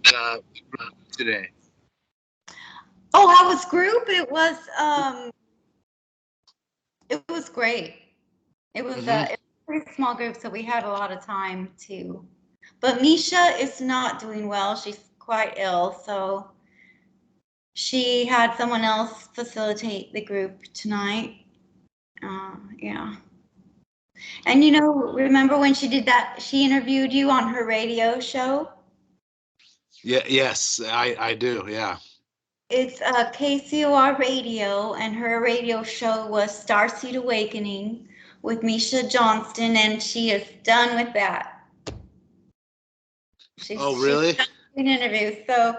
the group today? Oh, how was group? It was great. Hmm. It was a pretty small group, so we had a lot of time to. But Misha is not doing well. She's quite ill, so she had someone else facilitate the group tonight. Yeah. And remember when she did that? She interviewed you on her radio show. Yeah, yes, I do. Yeah. It's KCOR Radio, and her radio show was Starseed Awakening with Misha Johnston, and she is done with that. Oh, She's really? done doing interviews. So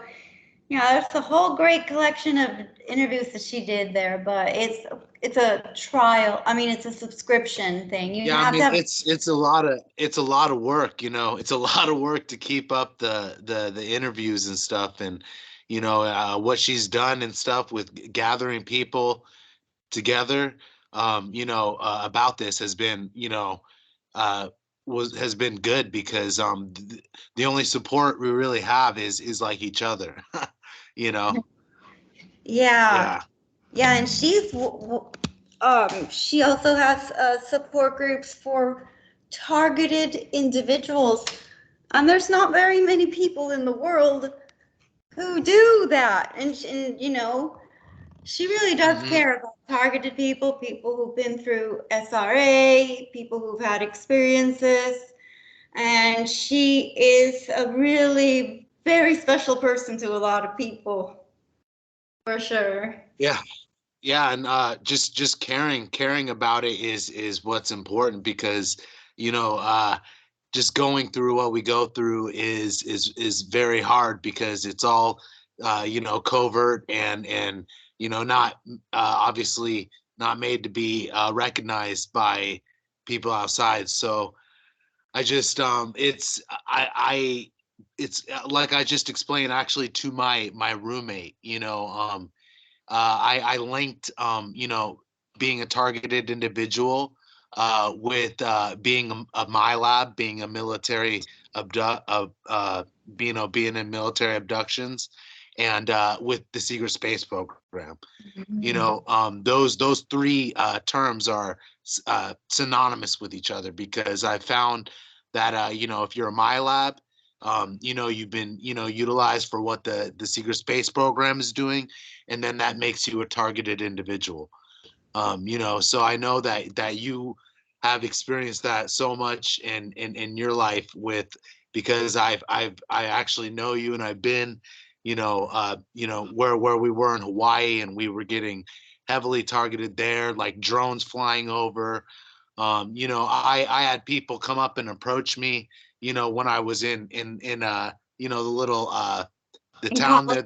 it's a whole great collection of interviews that she did there, but it's a trial. I mean, it's a subscription thing. You Yeah, I have to mean have. it's a lot of work, It's a lot of work to keep up the interviews and stuff, and what she's done and stuff with gathering people together, about this has been, uh, has been good because the only support we really have is like each other, you know. Yeah, Yeah. yeah, and she also has support groups for targeted individuals, and there's not very many people in the world who do that, and she really does Hmm. care about targeted people, people who've been through SRA, people who've had experiences, and she is a really very special person to a lot of people, for sure. Yeah. Yeah, and just caring about it is what's important because you know just going through what we go through is very hard because it's all covert and not obviously not made to be recognized by people outside. So I just it's like I just explained actually to my roommate. I linked, being a targeted individual with being a MyLab, being a military being in military abductions, and with the secret space program. Those three terms are synonymous with each other because I found that if you're a MyLab, you've been utilized for what the secret space program is doing, and then that makes you a targeted individual. So I know that you have experienced that so much in your life with because I actually know you and I've been where we were in Hawaii and we were getting heavily targeted there, like drones flying over. I had people come up and approach me, when I was in the little the In town there,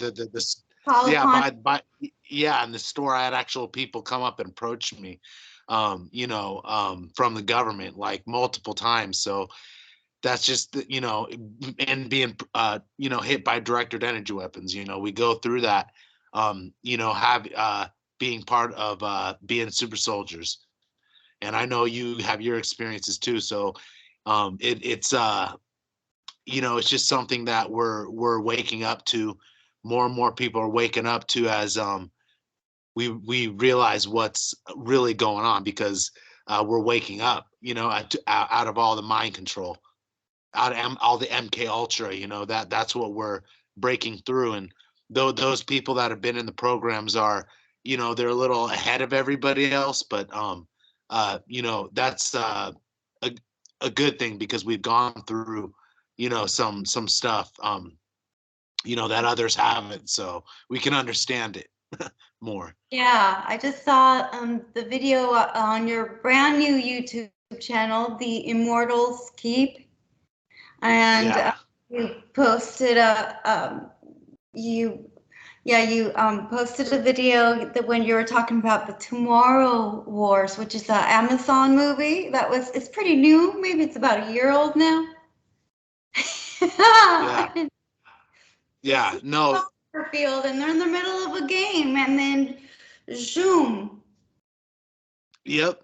yeah, Colopon. yeah, in the store, I had actual people come up and approach me, from the government like multiple times. So that's just and being hit by directed energy weapons. We go through that. Have being part of being super soldiers, and I know you have your experiences too. So it's just something that we're waking up to. More and more people are waking up to as we realize what's really going on because we're waking up, out of all the mind control, out of all the MK Ultra. That's what we're breaking through. And though those people that have been in the programs are, they're a little ahead of everybody else, but that's a a good thing because we've gone through, some stuff, that others haven't, so we can understand it more. Yeah, I just saw the video on your brand new YouTube channel, The Immortals Keep, and Yeah. you posted you you posted a video that when you were talking about the Tomorrow Wars, which is the Amazon movie it's pretty new. Maybe it's about a year old now. Yeah. Just Yeah. see No. the field, and they're in the middle of a game, and then zoom. Yep.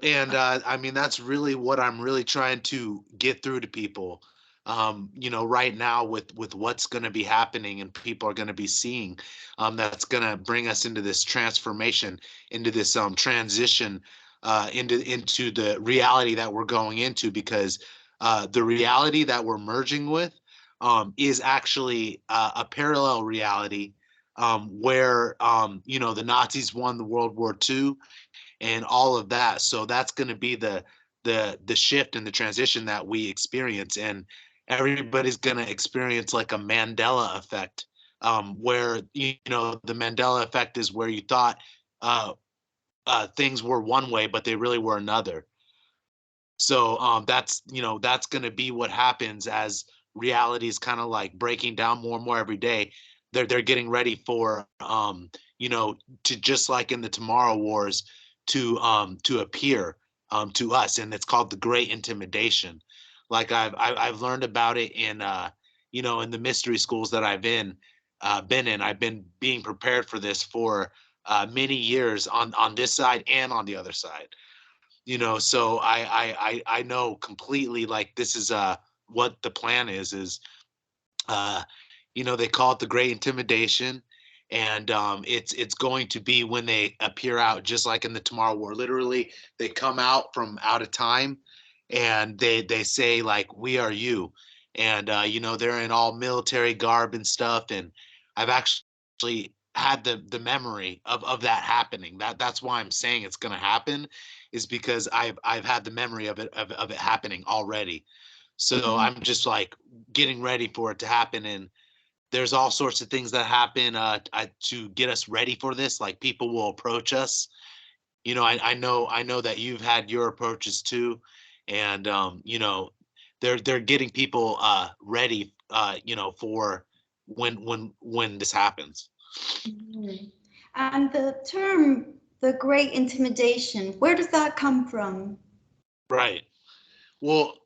And I mean that's really what I'm really trying to get through to people. right now with what's going to be happening and people are going to be seeing, that's going to bring us into this transformation, into this transition, into the reality that we're going into, because the reality that we're merging with is actually a parallel reality, where the Nazis won the World War II and all of that. So that's going to be the shift and the transition that we experience, and everybody's going to experience like a Mandela effect, where the Mandela effect is where you thought things were one way, but they really were another. So that's going to be what happens as reality is kind of like breaking down more and more every day. They're getting ready for to, just like in the Tomorrow Wars, to appear to us, and it's called the Great Intimidation. Like I've learned about it in in the mystery schools that been in. I've been being prepared for this for many years on this side and on the other side. So I know completely, like, this is what the plan is uh they call it the Great Intimidation, and it's going to be when they appear out, just like in the Tomorrow War. Literally, they come out from out of time, and they say, like, we are you. And they're in all military garb and stuff, and I've actually had the memory of that happening. That's why I'm saying it's going to happen, is because I've had the memory of it happening already. So Mhm. I'm just like getting ready for it to happen. And there's all sorts of things that happen to get us ready for this. Like, people will approach us. I know that you've had your approaches too, and they're getting people ready, for when this happens. Mhm. And the term the Great Intimidation, where does that come from? Right. Well,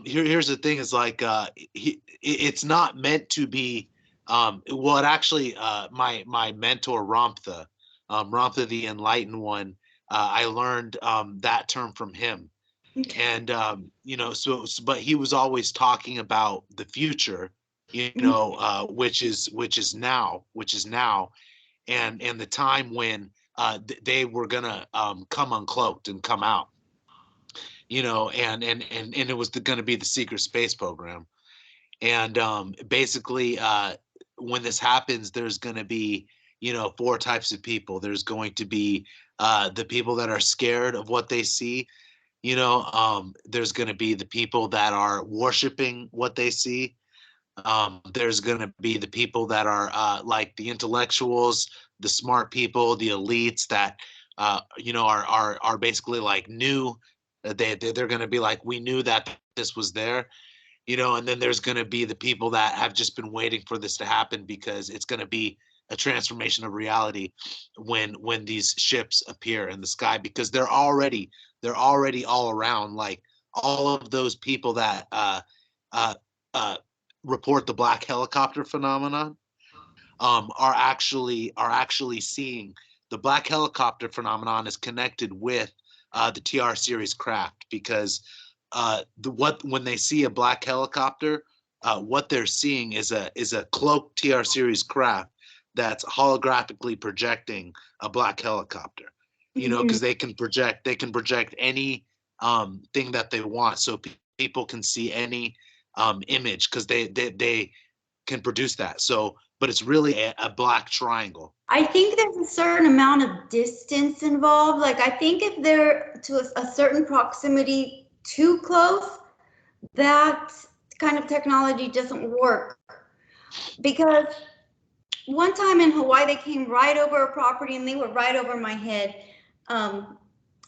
here's the thing: is like, it's not meant to be. Well, it actually, my mentor Ramtha the Enlightened One, I learned that term from him. Okay. And but he was always talking about the future, Mhm. which is now, and the time when they were gonna come uncloaked and come out, and it was going to be the secret space program. And basically, when this happens, there's going to be, four types of people. There's going to be the people that are scared of what they see. There's going to be the people that are worshiping what they see. There's going to be the people that are like the intellectuals, the smart people, the elites that are basically like new. They're going to be like, we knew that this was there. And then there's going to be the people that have just been waiting for this to happen, because it's going to be a transformation of reality when these ships appear in the sky, because they're already all around. Like, all of those people that uh, uh, report the black helicopter phenomenon, are actually seeing the black helicopter phenomenon is connected with the TR series craft, because when they see a black helicopter, what they're seeing is a cloaked TR series craft that's holographically projecting a black helicopter. Mhm. Because they can project any thing that they want, so people can see any image, because they can produce that. So, but it's really a black triangle. I think there's a certain amount of distance involved. Like, I think if they're to a certain proximity too close, that kind of technology doesn't work. Because one time in Hawaii, they came right over a property and they were right over my head. Um,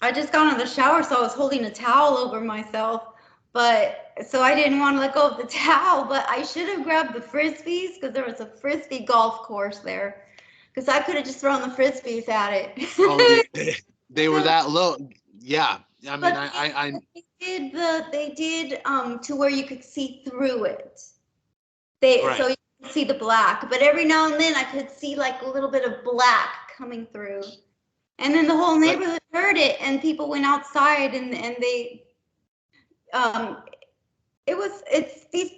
I just got out of the shower, so I was holding a towel over myself. But so I didn't want to let go of the towel, but I should have grabbed the frisbees because there was a frisbee golf course there. Because I could have just thrown the frisbees at Oh, they, it. they, they were that low. Yeah. I mean, But I they did to where you could see through it. They so right. you could see the black, but every now and then I could see like a little bit of black coming through. And then the whole But neighborhood heard it, and people went outside, and they um it's these.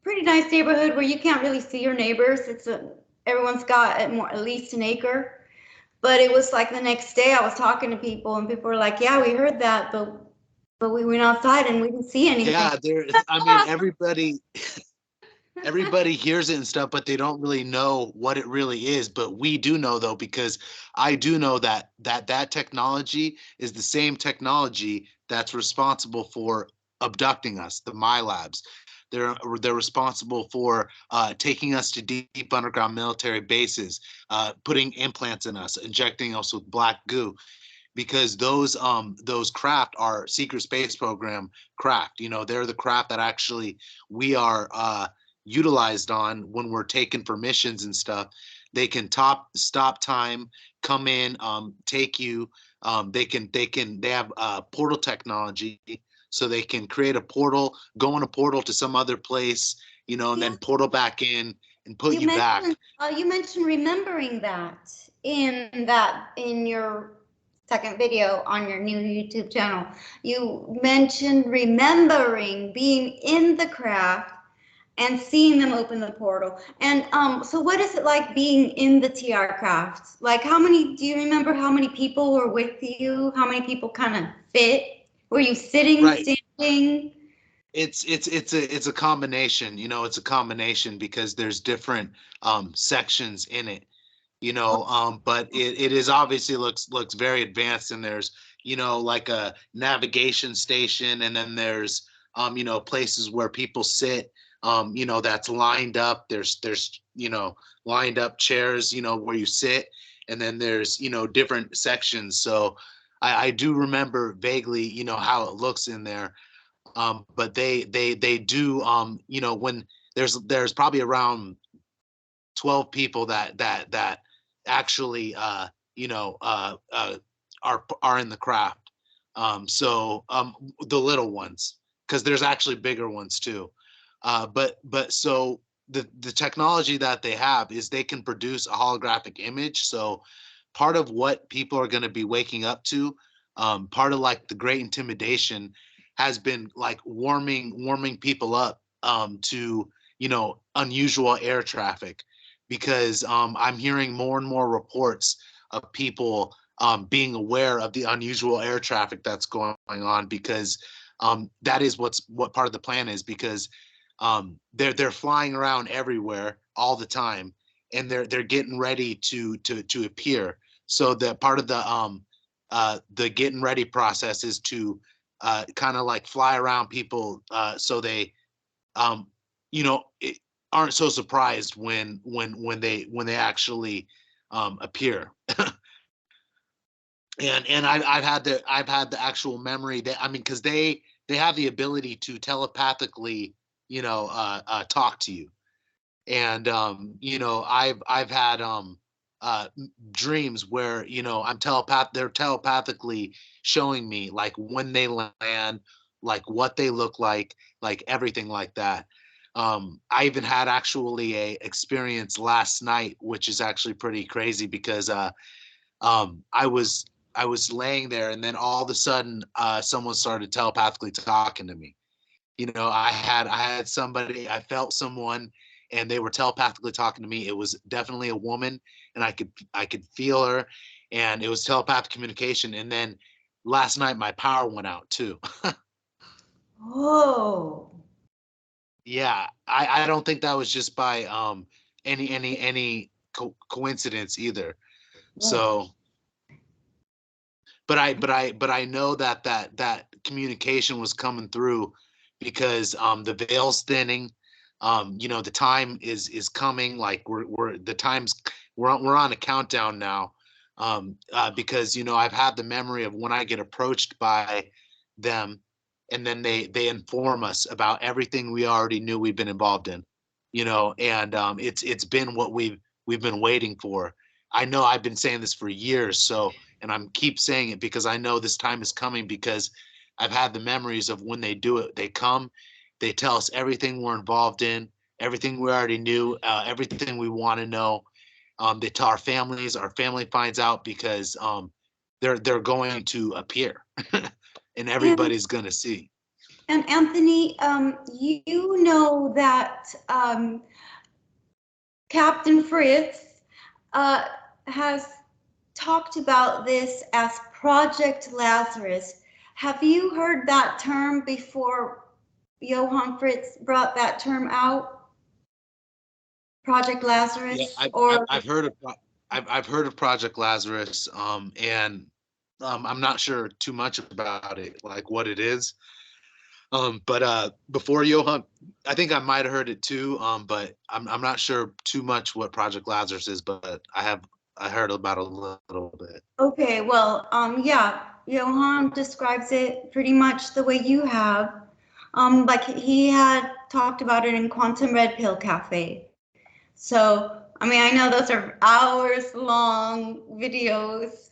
pretty nice neighborhood where you can't really see your neighbors. Everyone's got at least an acre. But it was like the next day I was talking to people and people were like, "Yeah, we heard that, but we went outside and we didn't see anything." Yeah, I mean, everybody hears it and stuff, but they don't really know what it really is. But we do know, though, because I do know that technology is the same technology that's responsible for abducting us, the MyLabs. They're responsible for taking us to deep underground military bases, putting implants in us, injecting us with black goo, because those craft are secret space program craft. You know, they're the craft that actually we are utilized on when we're taking for missions and stuff. They can stop time, come in, take you. They have portal technology, so they can create a portal, go in a portal to some other place, you know, and Yeah, then portal back in and put you you back. mentioned you mentioned remembering in your second video on your new YouTube channel. You mentioned remembering being in the craft and seeing them open the portal. And so what is it like being in the TR craft? Like do you remember how many people were with you? How many people kind of fit? Were you sitting, Right. standing? It's a combination. You know, it's a combination because there's different sections in it, you know. But it is obviously looks very advanced, and there's, you know, like a navigation station, and then there's you know, places where people sit, you know, that's lined up. There's you know, lined up chairs, you know, where you sit, and then there's, you know, different sections. So I do remember vaguely, you know, how it looks in there. But they do, you know, when there's probably around 12 people that actually you know, are in the craft. So the little ones, because there's actually bigger ones too. But so the technology that they have is they can produce a holographic image. So part of what people are going to be waking up to, part of like the great intimidation, has been like warming people up to, you know, unusual air traffic, because I'm hearing more and more reports of people being aware of the unusual air traffic that's going on, because that is what part of the plan is, because they're flying around everywhere all the time, and they're getting ready to appear. So the part of the getting ready process is to kind of like fly around people, so they um, you know, aren't so surprised when they actually appear. And I've had the actual memory that, I mean, because they have the ability to telepathically, you know, talk to you. And you know, I've had dreams where, you know, they're telepathically showing me like when they land, like what they look like everything like that. I even had actually a experience last night, which is actually pretty crazy, because um, I was I was laying there, and then all of a sudden, someone started telepathically talking to me. You know, I had somebody, I felt someone, and they were telepathically talking to me. It was definitely a woman, and I could feel her, and it was telepathic communication. And then last night my power went out too. Oh, Yeah, I don't think that was just by any coincidence either. oh. So, but I know that communication was coming through, because the veil's thinning. You know, the time is coming. Like we're the times we're on a countdown now. Because, you know, I've had the memory of when I get approached by them, and then they inform us about everything we already knew we've been involved in. You know, and it's been what we've been waiting for. I know I've been saying this for years, so, and I'm keep saying it because I know this time is coming, because I've had the memories of when they do it. They come, they tell us everything we're involved in, everything we already knew, everything we want to know. They tell our families. Our family finds out, because they're going to appear, and And everybody's gonna see. And Anthony, you know that Captain Fritz has talked about this as Project Lazarus. Have you heard that term before Johann Fritz brought that term out? Project Yeah, Lazarus, I've I've, or I've heard of I've heard of Project Lazarus, and I'm not sure too much about it, like what it is. But before Johan, I think I might have heard it too. But I'm not sure too much what Project Lazarus is, but I heard about it a little bit. okay, well, yeah, Johann describes it pretty much the way you have. Like he had talked about it in Quantum Red Pill Cafe. So, I mean, I know those are hours long videos,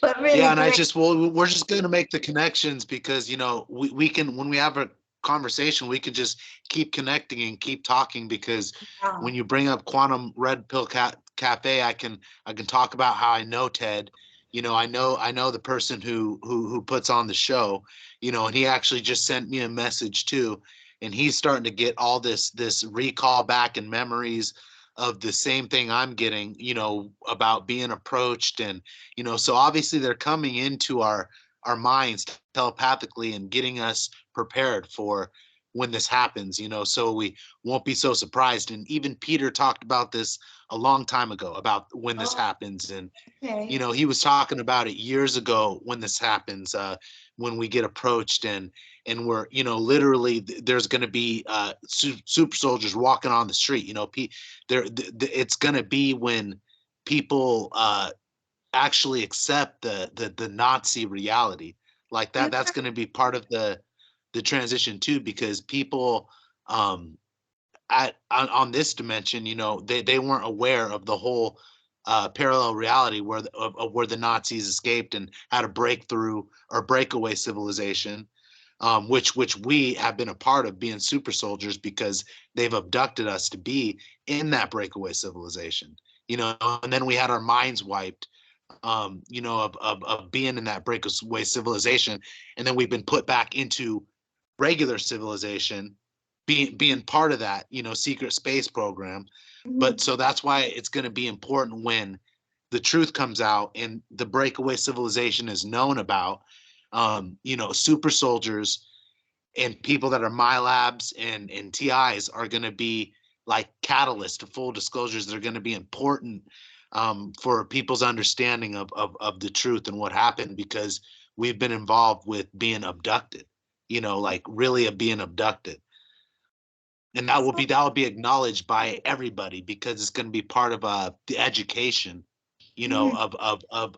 but really Yeah, and I great. just well, we're just gonna make the connections because we can when we have a conversation, we can just keep connecting and keep talking because Yeah. when you bring up Quantum Red Pill Cafe, I can talk about how I know Ted. I know the person who puts on the show. And he actually just sent me a message too, and he's starting to get all this recall back and memories of the same thing I'm getting. About being approached and so obviously they're coming into our minds telepathically and getting us prepared for when this happens, so we won't be so surprised. And even Peter talked about this a long time ago about when this Oh, happens. And okay. he was talking about it years ago when this happens, when we get approached and we're literally there's going to be super soldiers walking on the street. It's going to be when people actually accept the Nazi reality. Like that's going to be part of the transition too, because people um on this dimension, they weren't aware of the whole parallel reality of where the Nazis escaped and had a breakthrough or breakaway civilization, which we have been a part of being super soldiers because they've abducted us to be in that breakaway civilization. And then we had our minds wiped, of being in that breakaway civilization, and then we've been put back into regular civilization, being part of that, secret space program. But Mhm. so that's why it's going to be important when the truth comes out and the breakaway civilization is known about. Super soldiers and people that are my labs and TIs are going to be like catalysts to full disclosures. They're going to be important, for people's understanding of the truth and what happened, because we've been involved with being abducted, like really being abducted. And that will be acknowledged by everybody because it's going to be part of the education, Mhm.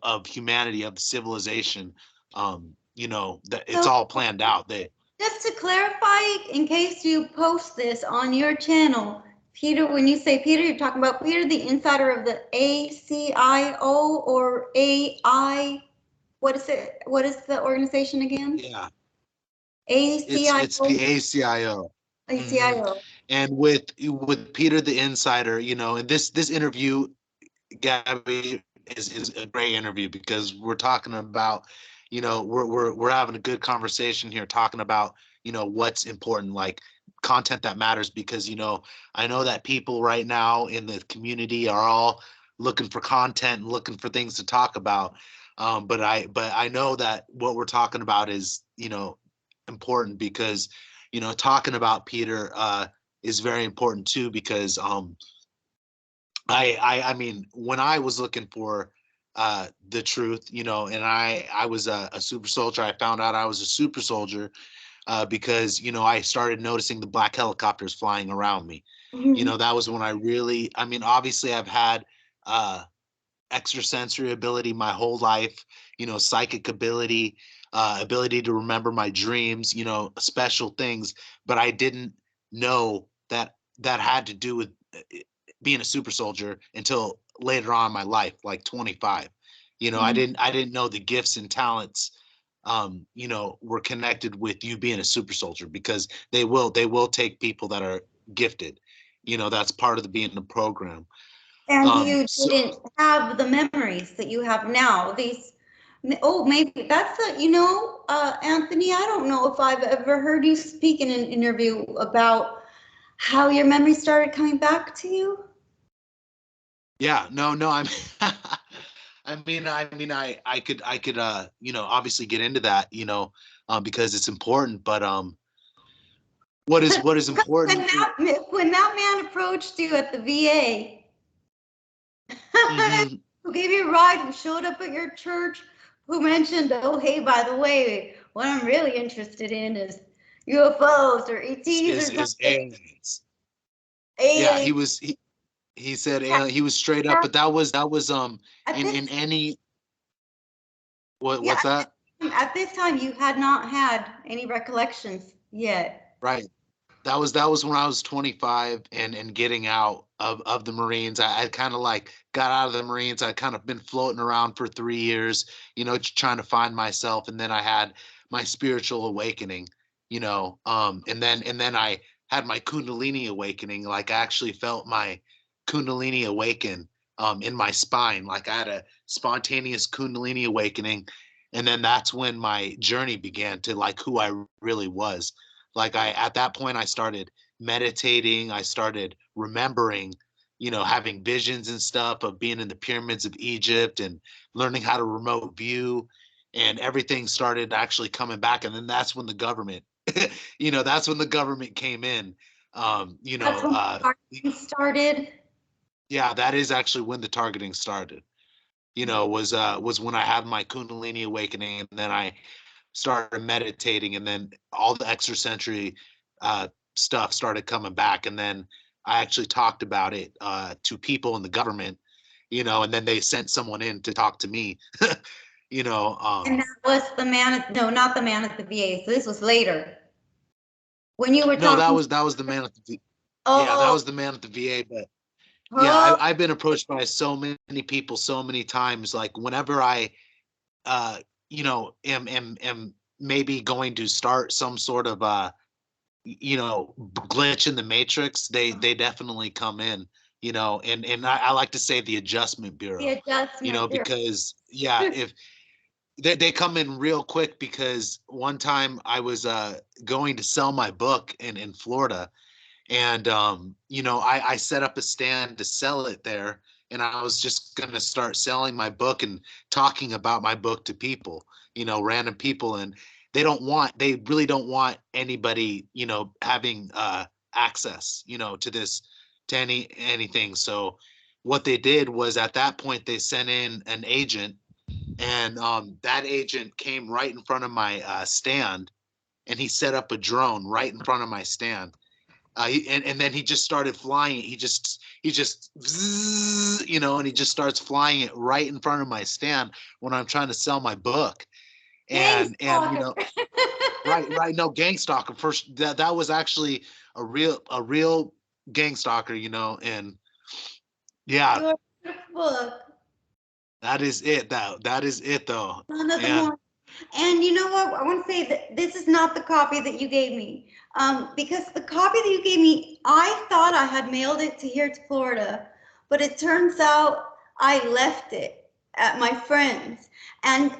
of humanity, of civilization. That it's So, all planned out. just to clarify, in case you post this on your channel, Peter, when you say Peter, you're talking about Peter, the insider of the ACIO or AI. What is it? What is the organization again? Yeah, it's ACIO, the ACIO. Hmm. ACIO. And with Peter the Insider, and this interview, Gabby, is a great interview because we're talking about, we're having a good conversation here, talking about, what's important, like content that matters, because I know that people right now in the community are all looking for content and looking for things to talk about. But I know that what we're talking about is, important because, talking about Peter is very important too, because I mean, when I was looking for the truth, and I was a super soldier. I found out I was a super soldier because I started noticing the black helicopters flying around me. Mhm. That was when I mean, obviously I've had uh, extrasensory ability my whole life, psychic ability, ability to remember my dreams, special things, but I didn't know that that had to do with being a super soldier until later on in my life, like 25. Mhm. I didn't know the gifts and talents were connected with you being a super soldier, because they will take people that are gifted. That's part of the being the program. And you So didn't have the memories that you have now. These Oh, maybe that's a, Anthony, I don't know if I've ever heard you speak in an interview about how your memory started coming back to you. Yeah, no, I'm I could obviously get into that, because it's important, but what is When important. that man approached you at the VA, Mhm. who gave you a ride, who showed up at your church, who mentioned, oh, hey, by the way, what I'm really interested in is UFOs or ETs or Is something. aliens. Yeah, Aliens. he said he was straight up, but that was At in this, any yeah, what's that? at this time, you had not had any recollections yet. Right. That was when I was 25 and getting out of the Marines. I kind of like got out of the Marines. I kind of been floating around for 3 years, trying to find myself. And then I had my spiritual awakening, and then I had my Kundalini awakening. Like I actually felt my Kundalini awaken in my spine. Like I had a spontaneous Kundalini awakening. And then that's when my journey began to like who I really was. Like I at that point I started meditating, I started remembering, having visions and stuff of being in the pyramids of Egypt and learning how to remote view, and everything started actually coming back. And then that's when the government that's when the government came in. That's when the started. Yeah, that is actually when the targeting started. Was when I had my Kundalini awakening, and then I started meditating, and then all the extrasensory uh, stuff started coming back. And then I actually talked about it to people in the government, and then they sent someone in to talk to me. you know And um that was the man at, no, not the man at the VA. So this was later. When you were no, that talking, was that was the man at yeah, that oh, was the man at the VA. But yeah, oh, I've been approached by so many people so many times. Like whenever I am maybe going to start some sort of glitch in the matrix, they definitely come in, and I like to say the adjustment the bureau, adjustment there. because yeah, if they come in real quick. Because one time I was going to sell my book in Florida, and I set up a stand to sell it there, and I was just going to start selling my book and talking about my book to people, random people. And they really don't want anybody, having access, to anything. So what they did was, at that point, they sent in an agent, and that agent came right in front of my stand, and he set up a drone right in front of my stand. And then he just started flying. He just and he just starts flying it right in front of my stand when I'm trying to sell my book. Gang And stalker. right, no, gang stalker. First, that was actually a real gang stalker. And yeah, Your book, that is it. That is it though. Son of the And Morning. And you know what? I want to say that this is not the copy that you gave me. Because the copy that you gave me, I thought I had mailed it to here to Florida, but it turns out I left it at my friend's. And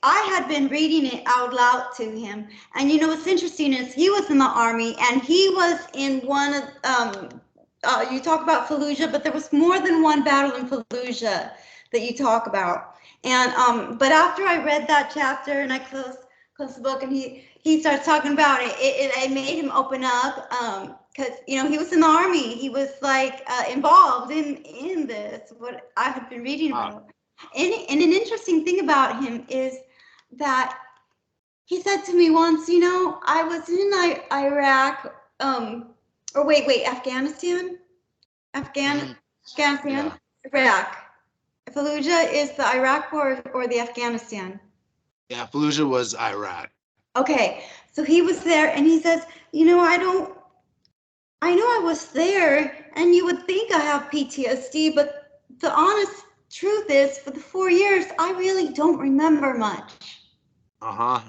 I had been reading it out loud to him. And you know what's interesting is he was in the army and he was in one of, you talk about Fallujah, but there was more than one battle in Fallujah that you talk about. And but after I read that chapter and I closed the book and he starts talking about it, it made him open up, because he was in the army. He was like involved in this, what I had been reading uh, about. And an interesting thing about him is that he said to me once, I was in Iraq, or wait, Afghanistan, mhm, Afghanistan, yeah, Iraq. Fallujah is the Iraq war or the Afghanistan? yeah. Fallujah was Iraq. Okay, so he was there and he says, I know I was there and you would think I have PTSD, but the honest truth is for the 4 years, I really don't remember much. Uh-huh.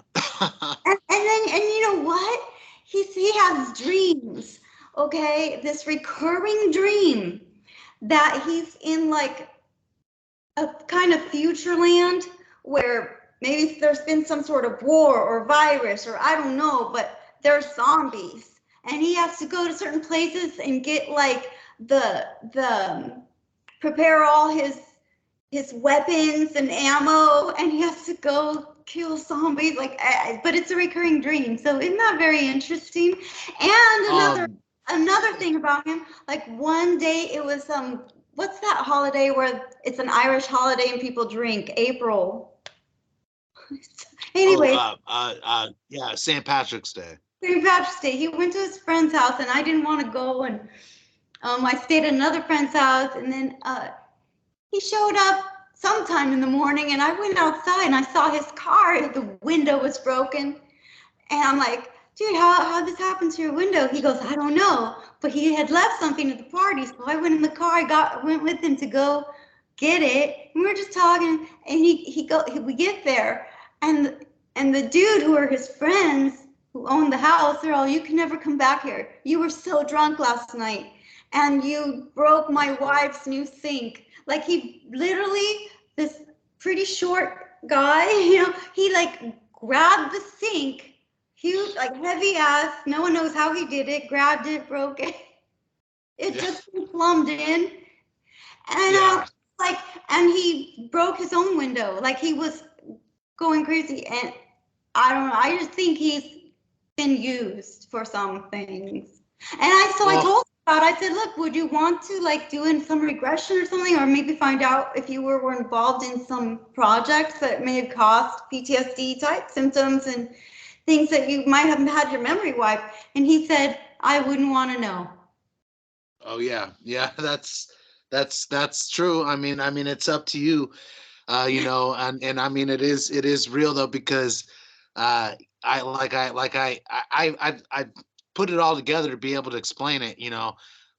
And you know what? He has dreams, okay? This recurring dream that he's in like a kind of future land where maybe there's been some sort of war or virus, or I don't know, but there's zombies, and he has to go to certain places and get like the prepare all his weapons and ammo, and he has to go kill zombies. Like, but it's a recurring dream, so isn't that very interesting? And Um, another thing about him, like one day it was what's that holiday where it's an Irish holiday and people drink? April. oh, Anyway, yeah, St. Patrick's Day. St. Patrick's Day, he went to his friend's house, and I didn't want to go, and I stayed at another friend's house, and then he showed up sometime in the morning, and I went outside and I saw his car. The window was broken, and I'm like, dude, how this happened to your window? He goes, I don't know, but he had left something at the party, so I went in the car. Went with him to go get it. And we were just talking, and we get there, and the dude who are his friends who own the house, they're all, you can never come back here. You were so drunk last night, and you broke my wife's new sink. Like, he literally, this pretty short guy, he like grabbed the sink, huge, like heavy ass. No one knows how he did it. Grabbed it, broke it. It Yeah, just plumbed in, and yeah, like, and he broke his own window. Like, he was going crazy, and I don't know. I just think he's been used for some things. And I well, told him about it. I said, look, would you want to like do in some regression or something, or maybe find out if you were involved in some projects that may have caused PTSD type symptoms and things that you might have had your memory wiped? And he said, I wouldn't want to know. oh yeah, yeah, that's true. I mean, it's up to you, and I mean, it is real though, because uh, I put it all together to be able to explain it,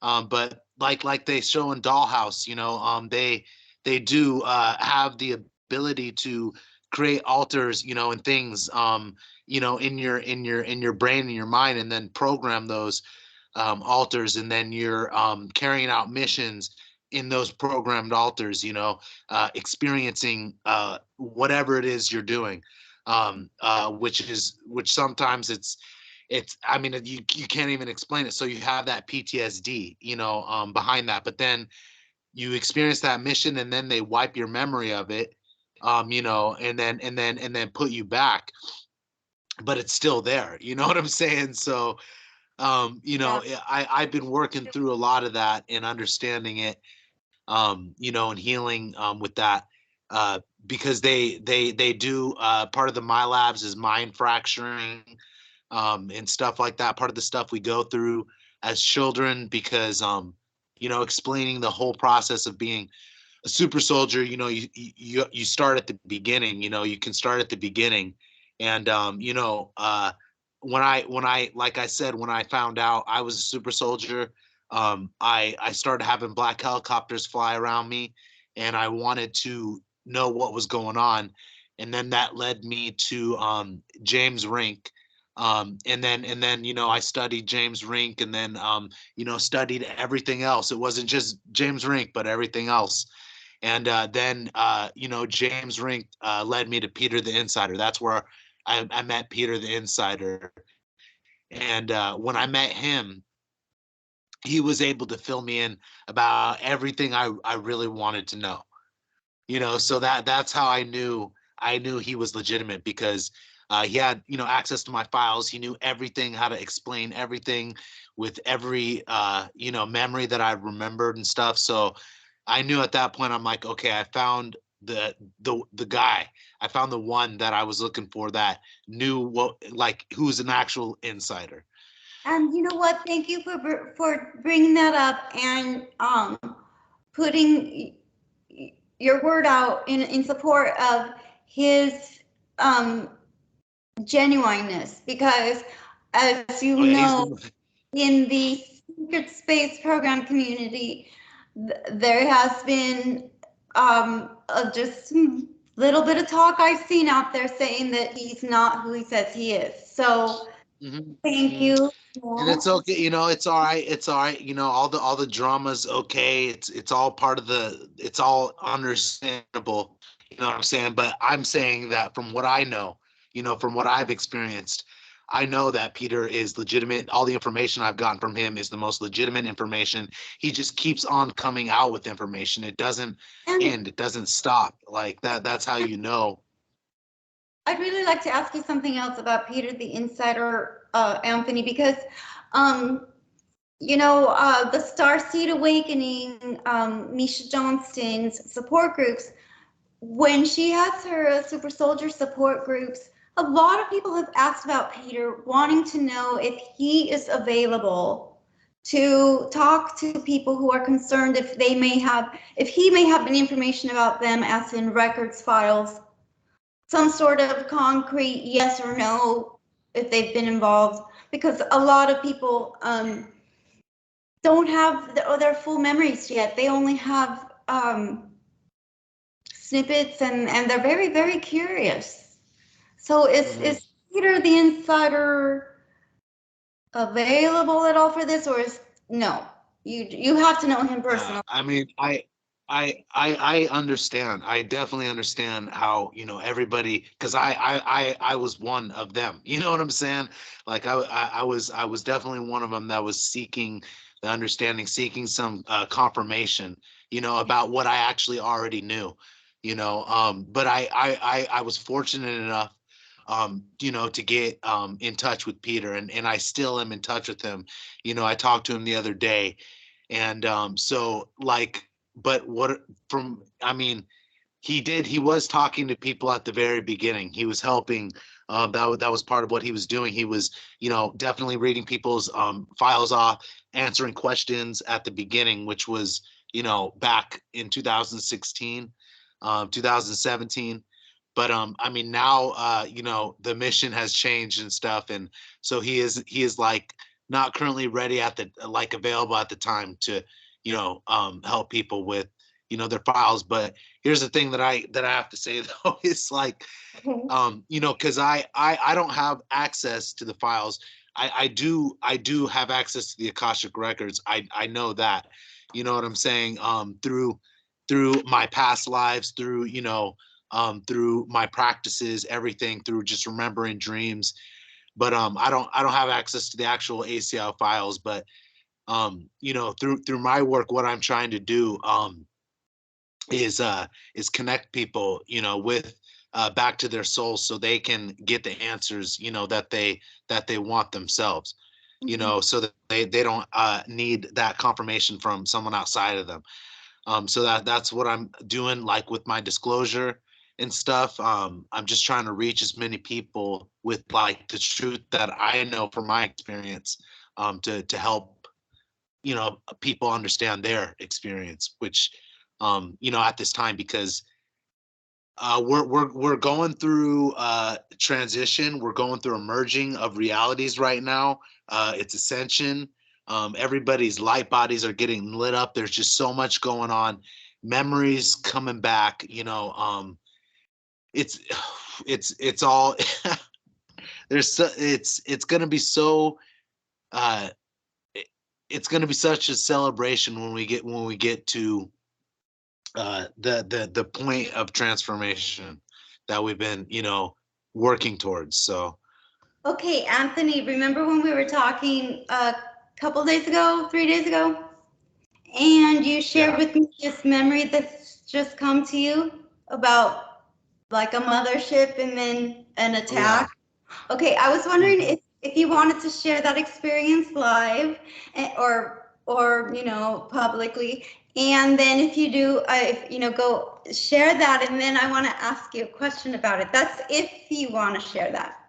but like they show in Dollhouse, they do have the ability to create alters, and things, in your brain and your mind, and then program those alters, and then you're carrying out missions in those programmed alters, experiencing whatever it is you're doing, which sometimes it's I mean, you can't even explain it, so you have that PTSD, behind that, but then you experience that mission, and then they wipe your memory of it, and then put you back, but it's still there, you know what I'm saying? So Yeah. I've been working through a lot of that and understanding it, and healing with that, uh, because they do, part of the my labs is mind fracturing, and stuff like that. Part of the stuff we go through as children, because explaining the whole process of being a super soldier, you start at the beginning. You can start at the beginning, and when I like I said, when I found out I was a super soldier, I started having black helicopters fly around me, and I wanted to know what was going on, and then that led me to James Rink. And then I studied James Rink, and then studied everything else. It wasn't just James Rink, but everything else. And then James Rink led me to Peter the Insider. That's where I met Peter the Insider. And when I met him, he was able to fill me in about everything I really wanted to know. So that's how I knew he was legitimate, because he had access to my files. He knew everything, how to explain everything with every memory that I remembered and stuff. So I knew at that point, I'm like, okay, I found the guy. I found the one that I was looking for, that knew what, like, who's an actual insider. And you know what? Thank you for bringing that up, and putting your word out in support of his um, genuineness, because as you Oh yeah, he's know, the in the secret space program community, there has been just a little bit of talk I've seen out there saying that he's not who he says he is. So Mhm, thank mhm. you. And Yeah. it's okay, it's all right. It's all right. All the drama's okay. It's all part of the. It's all understandable. You know what I'm saying? But I'm saying that from what I know, from what I've experienced, I know that Peter is legitimate. All the information I've gotten from him is the most legitimate information. He just keeps on coming out with information. It doesn't And end. It doesn't stop. Like that. That's how you know. I'd really like to ask you something else about Peter the Insider, Anthony, because um, the Starseed Awakening, Misha Johnston's support groups, when she has her super soldier support groups, a lot of people have asked about Peter, wanting to know if he is available to talk to people who are concerned if he may have any information about them, as in records, files, some sort of concrete yes or no, if they've been involved, because a lot of people don't have their full memories yet. They only have snippets, and they're very, very curious. So Mhm. is Peter the Insider available at all for this, or is no? You have to know him personally. I mean, I understand. I definitely understand how, everybody, because I was one of them. You know what I'm saying? Like I was definitely one of them that was seeking the understanding, seeking some confirmation, about what I actually already knew. But I was fortunate enough, to get in touch with Peter, and I still am in touch with him. I talked to him the other day, and so like, but what from I mean, he was talking to people at the very beginning. He was helping. That was part of what he was doing. He was, definitely reading people's files off, answering questions at the beginning, which was, back in 2016, 2017. But I mean, now, the mission has changed and stuff, and so he is like not currently ready at the like available at the time to, help people with, their files. But here's the thing that I have to say though, is like, because I don't have access to the files. I do have access to the Akashic records. I know that. You know what I'm saying? Through my past lives, through my practices, everything, through just remembering dreams. But I don't have access to the actual ACL files. But through my work, what I'm trying to do, is connect people, with back to their souls, so they can get the answers, that they want themselves, so that they don't need that confirmation from someone outside of them. So that's what I'm doing, like with my disclosure and stuff. I'm just trying to reach as many people with like the truth that I know from my experience, to help, people understand their experience, which, at this time, because we're going through transition. We're going through a merging of realities right now. It's ascension. Everybody's light bodies are getting lit up. There's just so much going on. Memories coming back. It's it's all it's gonna be so uh it's gonna be such a celebration when we get to the point of transformation that we've been, working towards. So Okay, Anthony, remember when we were talking a couple days ago, 3 days ago, and you shared yeah. with me this memory that's just come to you about like a mothership and then an Oh yeah. attack? Okay, I was wondering Mhm. if you wanted to share that experience live, or publicly, and then if you do, if go share that, and then I want to ask you a question about it. That's if you want to share that.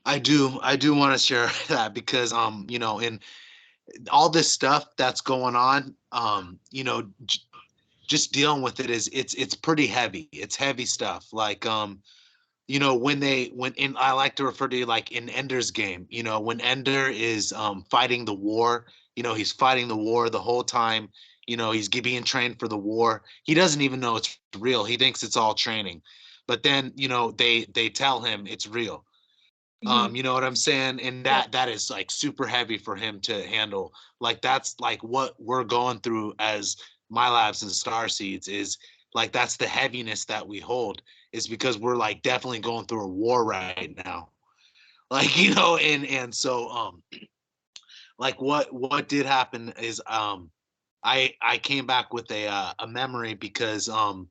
I do want to share that, because in all this stuff that's going on, just dealing with it, it's pretty heavy. It's heavy stuff. Like, when in I like to refer to, like, in Ender's Game, when Ender is fighting the war, he's fighting the war the whole time. He's being trained for the war. He doesn't even know it's real. He thinks it's all training. But then, they tell him it's real. Mhm. You know what I'm saying? And Yeah. that is like super heavy for him to handle. Like, that's like what we're going through as my labs and star seeds, is like that's the heaviness that we hold, is because we're like definitely going through a war right now. Like, and so like what did happen is I came back with a memory because I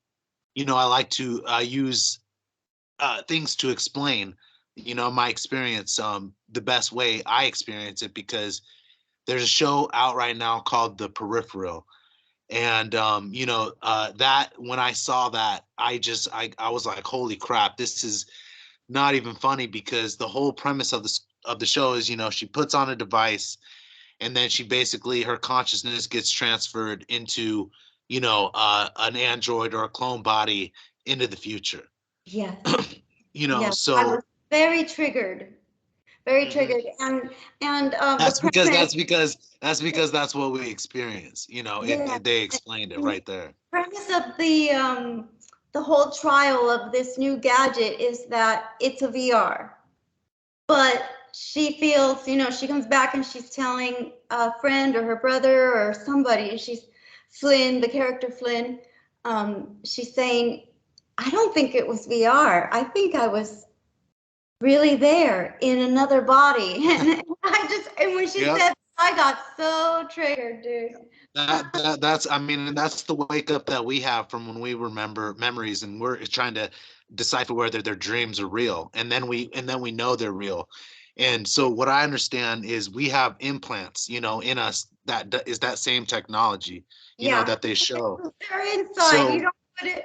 like to use things to explain my experience the best way I experience it, because there's a show out right now called The Peripheral. And that when I saw that, I was like, holy crap, this is not even funny, because the whole premise of the show is, she puts on a device, and then she basically, her consciousness gets transferred into an android or a clone body into the future. Yes. Yes. I So was very triggered. Very mhm. triggered. And the That's because premise, that's what we experience. yeah, They explained it and the right there. premise of the whole trial of this new gadget is that it's a VR. But she feels, she comes back and she's telling a friend or her brother or somebody, she's Flynn, the character Flynn, she's saying, I don't think it was VR. I think I was really there in another body. And when she Yep. said, I got so triggered, dude. That's, I mean, and that's the wake up that we have from when we remember memories, and we're trying to decipher whether their dreams are real, and then we know they're real. And so what I understand is we have implants, in us that is that same technology, Yeah. that they show. They're inside. You So don't put it.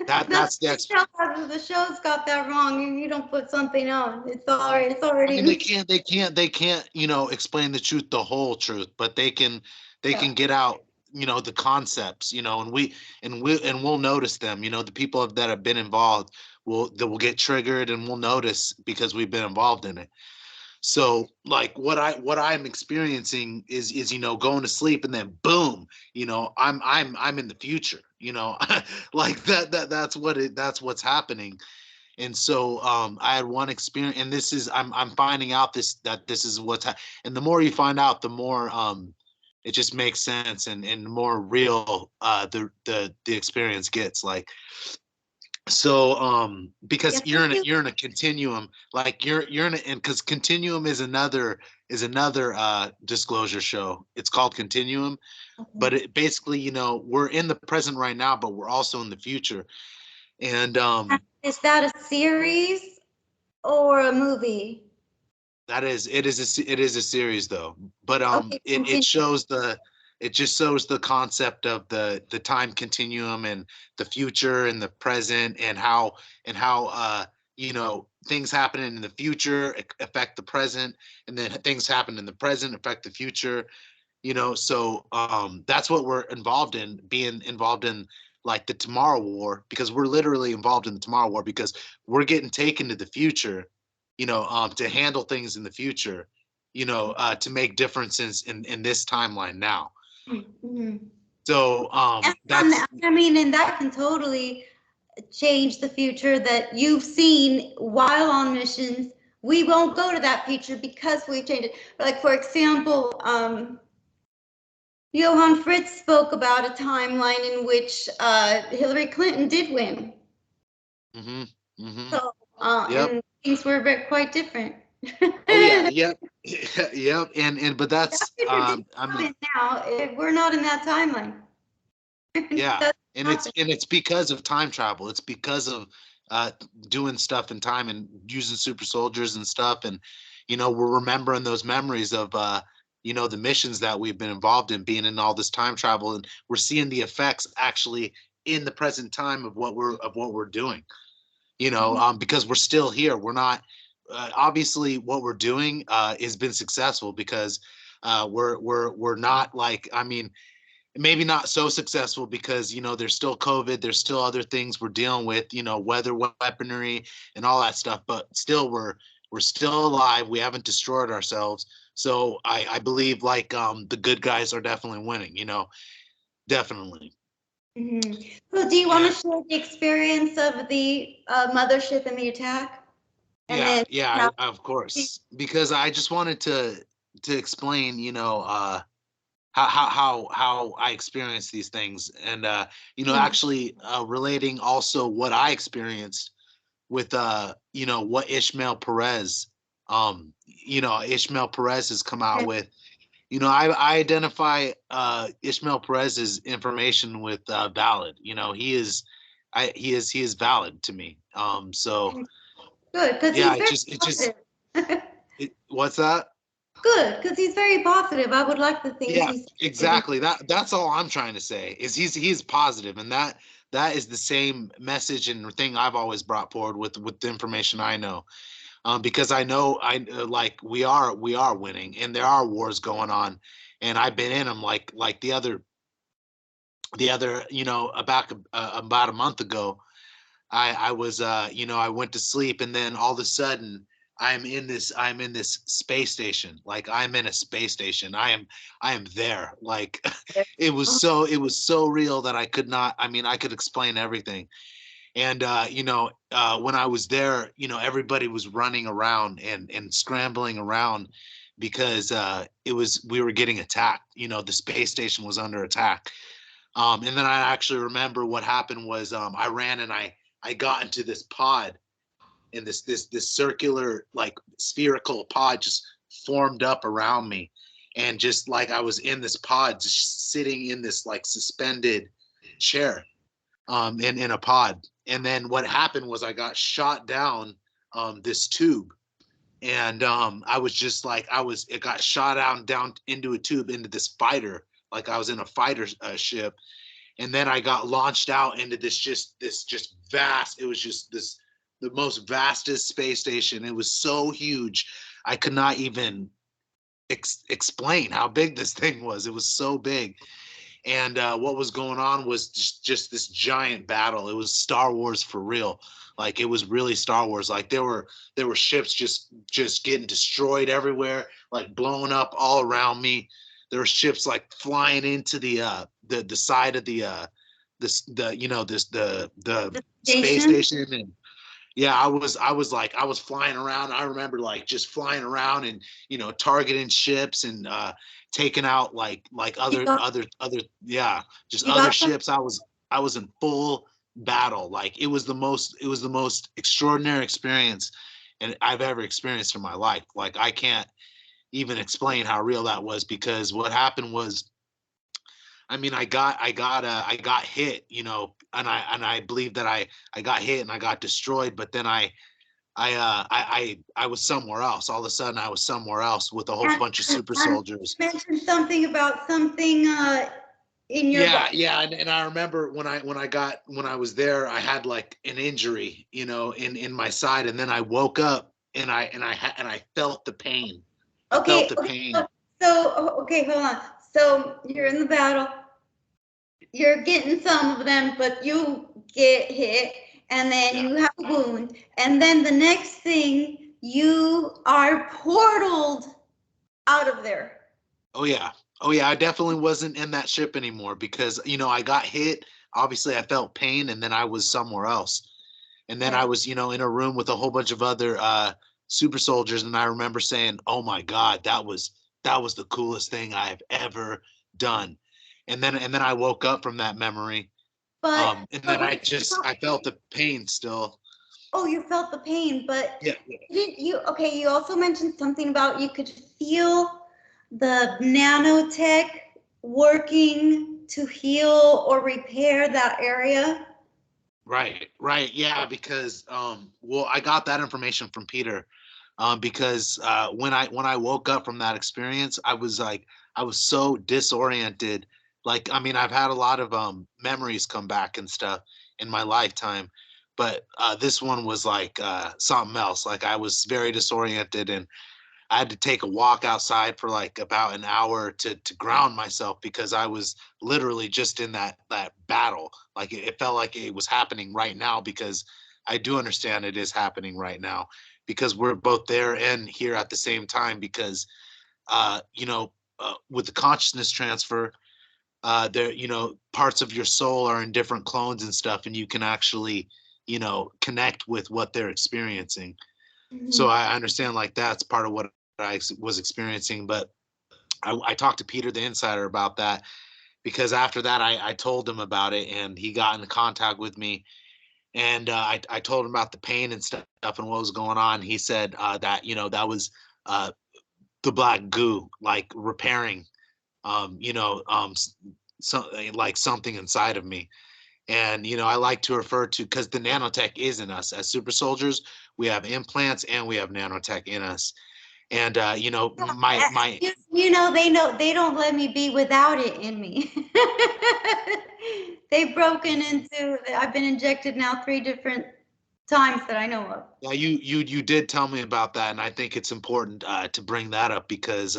That's that's the what they tell us. The show's got that wrong. You don't put something on. It's I mean, they already. can't, explain the truth, the whole truth, but they Yeah. can get out, the concepts, and we'll notice them, the people that have been involved will get triggered, and we'll notice because we've been involved in it. So like what I'm experiencing is, going to sleep, and then boom, I'm in the future, like that's what's happening. And so I had one experience, and this is I'm finding out this is and the more you find out, the more it just makes sense, and the more real the experience gets. Like, so because Yes, I do. you're in a continuum, like you're in a, and because Continuum is another disclosure show. It's called Continuum, but Okay. it basically, we're in the present right now, but we're also in the future. And Is that a series or a movie? it is a series though, but Okay, it continue. shows it just shows the concept of the time continuum, and the future and the present, and how things happening in the future affect the present, and then things happen in the present affect the future. So that's what we're involved in, being involved in, like the Tomorrow War, because we're literally involved in the Tomorrow War, because we're getting taken to the future, to handle things in the future, to make differences in this timeline now. Mhm. So that's I mean, and that can totally change the future that you've seen while on missions. We won't go to that future because we changed it. Like, for example, Johann Fritz spoke about a timeline in which Hillary Clinton did win. hmm hmm So, yep. and things were quite different. Oh yeah, That yep. Yep. And but that's future didn't I mean, happen now. We're not in that timeline. yeah, That's and happened. it's because of time travel. It's because of uh doing stuff in time and using super soldiers and stuff, and we're remembering those memories of the missions that we've been involved in, being in all this time travel, and we're seeing the effects actually in the present time of what we're doing. Because we're still here. We're not obviously what we're doing has been successful, because we're not, like, I mean, maybe not so successful, because there's still COVID, there's still other things we're dealing with, weather weaponry and all that stuff, but still we're still alive. We haven't destroyed ourselves. So I believe, like, the good guys are definitely winning, definitely. Mm-hmm. So, do you want to And share the experience of the mothership and the attack, and yeah, then yeah, how? of course, because I just wanted to explain, how I experience these things, and actually relating also what I experienced with what Ishmael Perez has come out with. I identify Ishmael Perez's information with valid. He is valid to me. So Good, because yeah, he's very positive. what's that? Good, because he's very positive. I would like to think Yeah, he's exactly. That's all I'm trying to say is he's positive, and that is the same message and thing I've always brought forward with the information I know. Because I know like we are winning, and there are wars going on, and I've been in them like the other about a month ago. I was I went to sleep, and then all of a sudden I'm in this space station. Like, I'm in a space station. I am there. Like, it was so real that I could explain everything. And when I was there, everybody was running around and scrambling around because we were getting attacked. The space station was under attack. And then I actually remember what happened was I ran and I got into this pod, and this circular, like, spherical pod just formed up around me, and just like I was in this pod, just sitting in this like suspended chair, in a pod. And then what happened was I got shot down this tube, and I was just like it got shot out down into a tube into this fighter, like I was in a fighter ship. And then I got launched out into this vast. It was just the most vastest space station. It was so huge, I could not even explain how big this thing was. It was so big. And what was going on was just this giant battle. It was Star Wars for real. Like, it was really Star Wars. Like, there were ships just getting destroyed everywhere, like blowing up all around me. There were ships like flying into the side of the the space station. station. And yeah, I was flying around. I remember, like, just flying around and targeting ships, and taking out like You other got other other yeah, just you other got some. ships. I was in full battle. Like, it was the most extraordinary experience and I've ever experienced in my life. Like, I can't even explain how real that was, because what happened was, I got hit, and I believe that I got hit and I got destroyed, but then I was somewhere else. All of a sudden, I was somewhere else with a whole And, bunch of super and soldiers. you mentioned something about something in your Yeah, butt. yeah, and I remember when I was there, I had like an injury, in my side, and then I woke up, and I felt the pain. I felt Okay, the okay. pain. Okay, hold on. So you're in the battle. You're getting some of them, but you get hit, and then Yeah. you have a wound, and then the next thing you are portaled out of there. Oh yeah. Oh yeah. I definitely wasn't in that ship anymore because I got hit. Obviously, I felt pain, and then I was somewhere else. And then I Okay. was, in a room with a whole bunch of other super soldiers, and I remember saying, "Oh my God, that was the coolest thing I've ever done." And then I woke up from that memory, and then But I felt the pain still. oh, you felt the pain, but Yeah. didn't you? Okay, you also mentioned something about you could feel the nanotech working to heal or repair that area. Right, right, yeah, because well, I got that information from Peter, because when I woke up from that experience, I was so disoriented. Like, I've had a lot of memories come back and stuff in my lifetime, but this one was like something else. Like, I was very disoriented, and I had to take a walk outside for like about an hour to ground myself, because I was literally just in that battle. Like, it felt like it was happening right now, because I do understand it is happening right now, because we're both there and here at the same time. Because with the consciousness transfer, there parts of your soul are in different clones and stuff, and you can actually connect with what they're experiencing. So Mhm. I understand, like, that's part of what I was experiencing. But I talked to Peter the Insider about that, because after that I told him about it, and he got in contact with me, and I told him about the pain and stuff and what was going on. He said that that was uh, the black goo, like repairing, like something inside of me. And I like to refer to, because the nanotech is in us as super soldiers. We have implants and we have nanotech in us. And my they don't let me be without it in me. They've broken into. I've been injected now 3 different times that I know of. yeah, you did tell me about that, and I think it's important to bring that up, because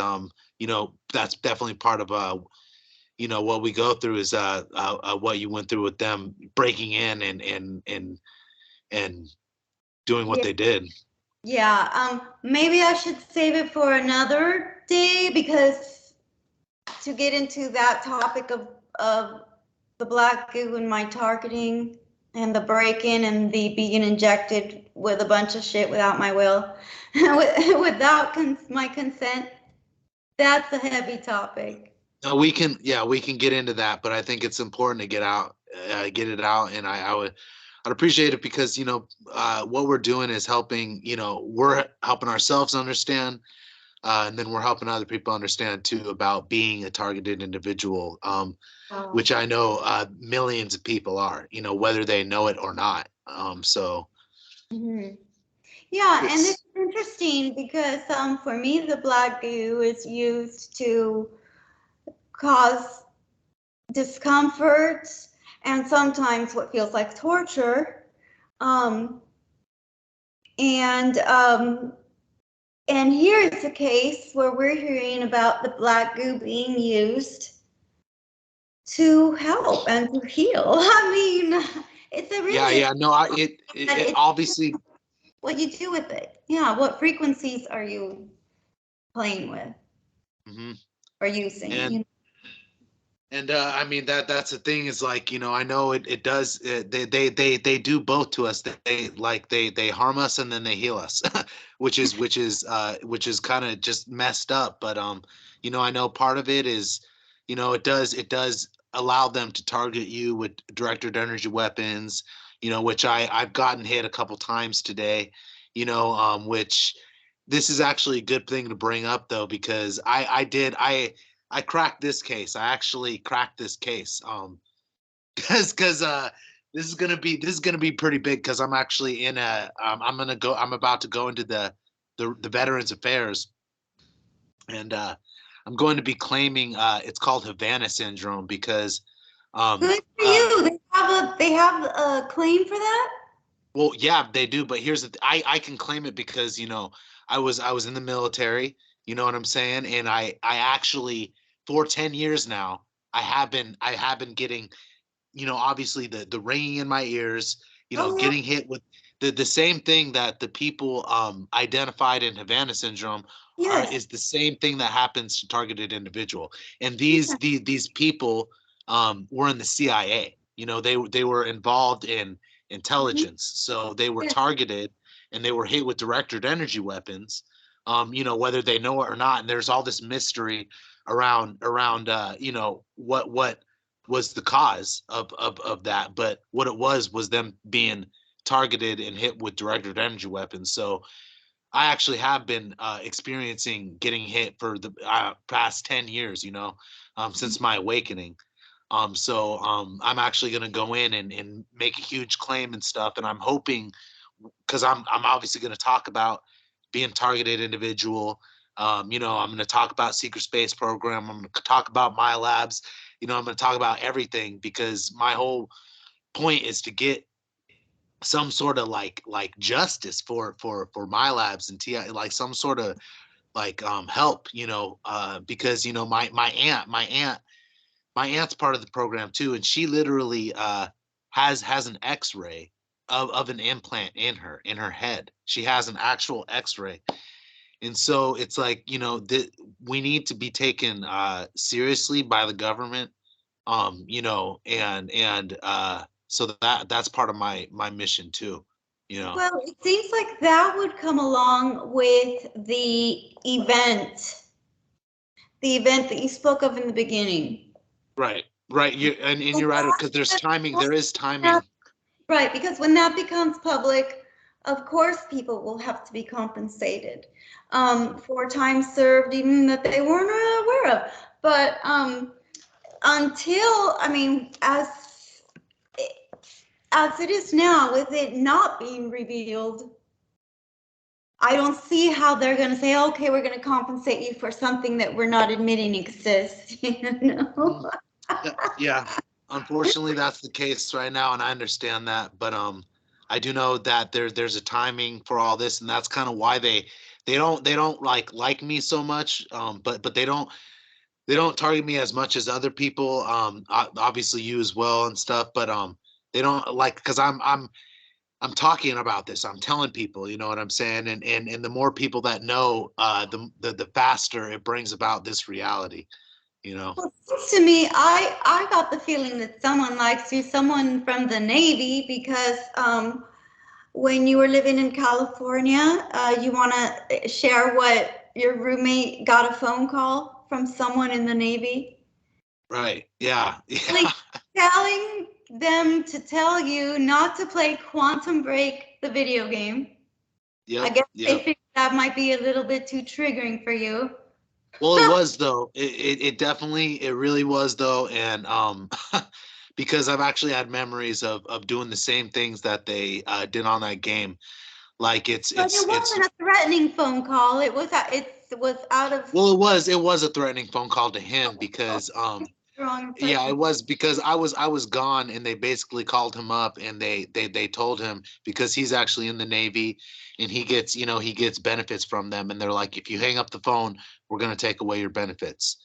that's definitely part of what we go through, is what you went through with them breaking in and doing what Yeah. they did. Yeah, maybe I should save it for another day, because to get into that topic of the black goo and my targeting and the break-in and the being injected with a bunch of shit without my will, without my consent, that's a heavy topic. No, we can get into that, but I think it's important to get it out, and I'd appreciate it, because what we're doing is helping. We're helping ourselves understand, and then we're helping other people understand too about being a targeted individual, Oh. which I know millions of people are. Whether they know it or not. So Mhm. Yeah, and it's it's interesting because for me, the black goo is used to cause discomfort and sometimes what feels like torture. Um, and um, and here is a case where we're hearing about the black goo being used to help and to heal. I mean, it's a yeah, really yeah. No, it it's obviously. what you do with it. Yeah, what frequencies are you playing with Mhm. or using? And And I mean that's the thing, is like, I know it does, they do both to us. They harm us and then they heal us, which is kind of just messed up. But I know part of it is, it does allow them to target you with directed energy weapons, which I've gotten hit a couple times today, which this is actually a good thing to bring up, though, because I cracked this case. I actually cracked this case. Because this is gonna be pretty big, because I'm actually in I'm about to go into the Veterans Affairs, and I'm going to be claiming it's called Havana syndrome, because um Good for uh you. They have a claim for that? well, yeah, they do, but I can claim it, because I was in the military, you know what I'm saying? And I actually, for 10 years now, I have been getting, obviously the ringing in my ears, Oh yeah. getting hit with the same thing that the people identified in Havana syndrome Yes. is the same thing that happens to targeted individual. And Yeah. these people were in the CIA. They were involved in Mhm. intelligence, so they were Yeah. targeted and they were hit with directed energy weapons. Whether they know it or not, and there's all this mystery around what was the cause of that, but what it was them being targeted and hit with directed energy weapons. So I actually have been experiencing getting hit for the past 10 years, since my awakening. So I'm actually going to go in and make a huge claim and stuff. And I'm hoping, because I'm obviously going to talk about being targeted individual. I'm going to talk about secret space program. I'm going to talk about my labs. I'm going to talk about everything, because my whole point is to get some sort of like justice for my labs and TI, like some sort of like help, because my aunt's part of the program too, and she literally has an X-ray of an implant in her head. She has an actual X-ray, and so it's like, that we need to be taken seriously by the government, and so that's part of my mission too, you know. Well, it seems like that would come along with the event the event that you spoke of in the beginning. Right. Right. And When you're right, because there's that- timing. There is timing. Right, because when that becomes public, of course, people will have to be compensated for time served, even that they weren't aware of. But until, I mean, as it is now, with it not being revealed, I don't see how they're going to say, okay, we're going to compensate you for something that we're not admitting exists. You know? Yeah. Unfortunately, that's the case right now, and I understand that. But I do know that there's a timing for all this, and that's kind of why they don't like me so much. But they don't target me as much as other people. Obviously you as well and stuff. But they don't like, because I'm talking about this. I'm telling people, you know what I'm saying? And the more people that know, the faster it brings about this reality, you know? Well, it seems to me, I got the feeling that someone likes you, someone from the Navy, because when you were living in California, you want to share what your roommate got a phone call from someone in the Navy? Right. Yeah. Like Yeah. telling them to tell you not to play Quantum Break, the video game. I Yep. guess they Yep. figured that might be a little bit too triggering for you. Well, it was though. It definitely, it really was though. And because I've actually had memories of doing the same things that they did on that game. Like But it it's wasn't a threatening phone call. It was out of well, it was a threatening phone call to him, because the wrong yeah, impression. it was, because I was gone, and they basically called him up, and they told him, because he's actually in the Navy, and he gets benefits from them, and they're like, if you hang up the phone, we're gonna take away your benefits.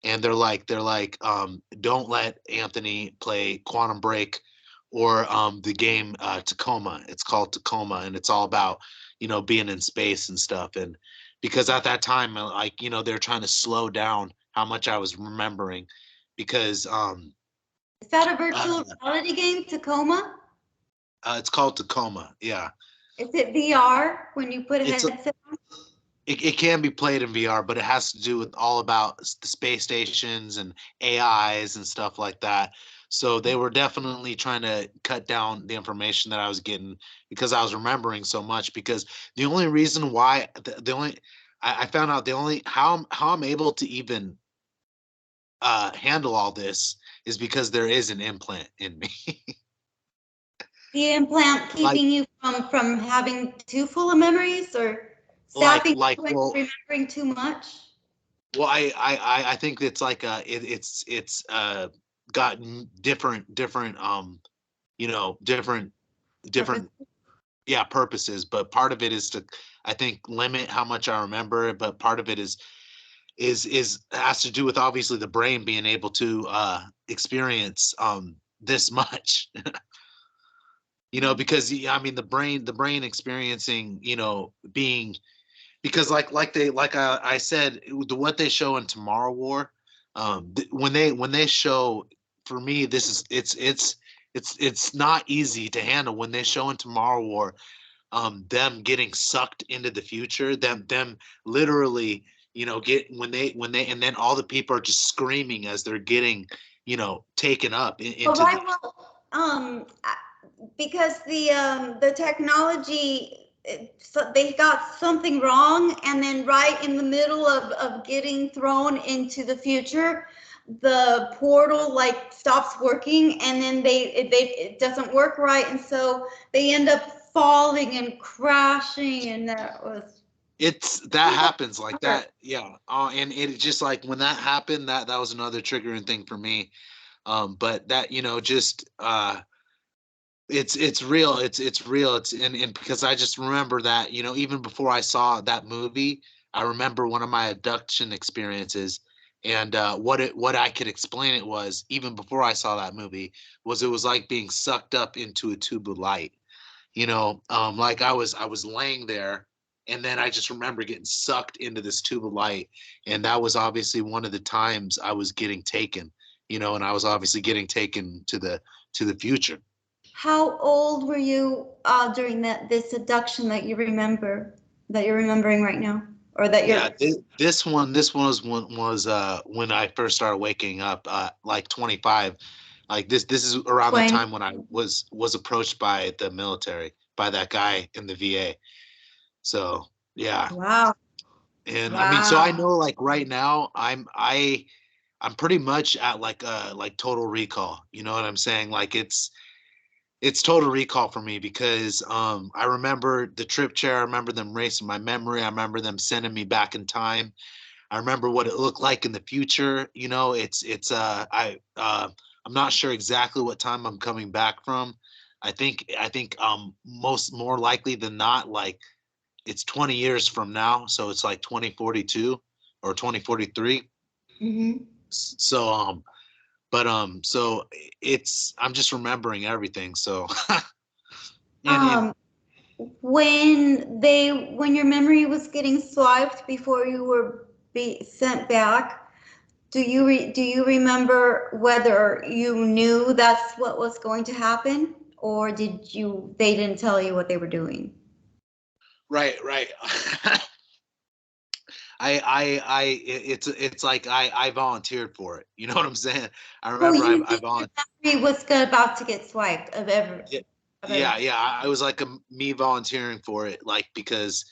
And they're like, don't let Anthony play Quantum Break or the game Tacoma. It's called Tacoma, and it's all about being in space and stuff. And because at that time, like, they're trying to slow down how much I was remembering, because Is that a uh, virtual reality game, Tacoma? it's called Tacoma. Yeah, Is it VR when you put a it's headset? it can be played in VR, but it has to do with all about the space stations and AIs and stuff like that. So they were definitely trying to cut down the information that I was getting, because I was remembering so much. Because the only reason why the only I found out, the only how I'm able to even handle all this is because there is an implant in me. The implant like keeping you from having too full of memories or like stopping like you when well you're remembering too much? Well, I think it's like it's got different different Purpose. different yeah, purposes. But part of it is to, I think, limit how much I remember. But part of it is has to do with, obviously, the brain being able to experience this much. Because I mean, the brain experiencing, being, because like I said, what they show in Tomorrow War, when they show, for me, this is it's not easy to handle when they show in Tomorrow War, them getting sucked into the future, them literally, get when they and then all the people are just screaming as they're getting, taken up Well, into the. right, well, because the technology, so they got something wrong, and then right in the middle of getting thrown into the future, the portal like stops working, and then it doesn't work right, and so they end up falling and crashing, and that was That happens like that, yeah. And it just, like, when that happened, that was another triggering thing for me. But that, just it's real. It's real. And because I just remember that, even before I saw that movie, I remember one of my abduction experiences. And what I could explain it was, even before I saw that movie, was it was like being sucked up into a tube of light. Like I was laying there, and then I just remember getting sucked into this tube of light. And that was obviously one of the times I was getting taken, and I was obviously getting taken to the future. How old were you during this abduction that you're remembering right now? or that Yeah, you're this one was when I first started waking up, like 25. Like this is around the when? time when I was approached by the military, by that guy in the VA. So yeah, Wow. and I mean, so I Wow. know like right now I'm pretty much at like total recall. You know what I'm saying? Like it's total recall for me because I remember the trip chair. I remember them racing my memory. I remember them sending me back in time. I remember what it looked like in the future. You know, I'm not sure exactly what time I'm coming back from. I think most more likely than not, like it's 20 years from now, so it's like 2042 or 2043. Hmm. So so it's I'm just remembering everything. So and Um, when your memory was getting swiped before you were be sent back, do you remember whether you knew that's what was going to happen, or they didn't tell you what they were doing? right. It's like I volunteered for it. You know what I'm saying? I Oh, remember you I knew your volunteered. memory was about to get swiped Yeah, of everything. yeah. I was like me volunteering for it, like because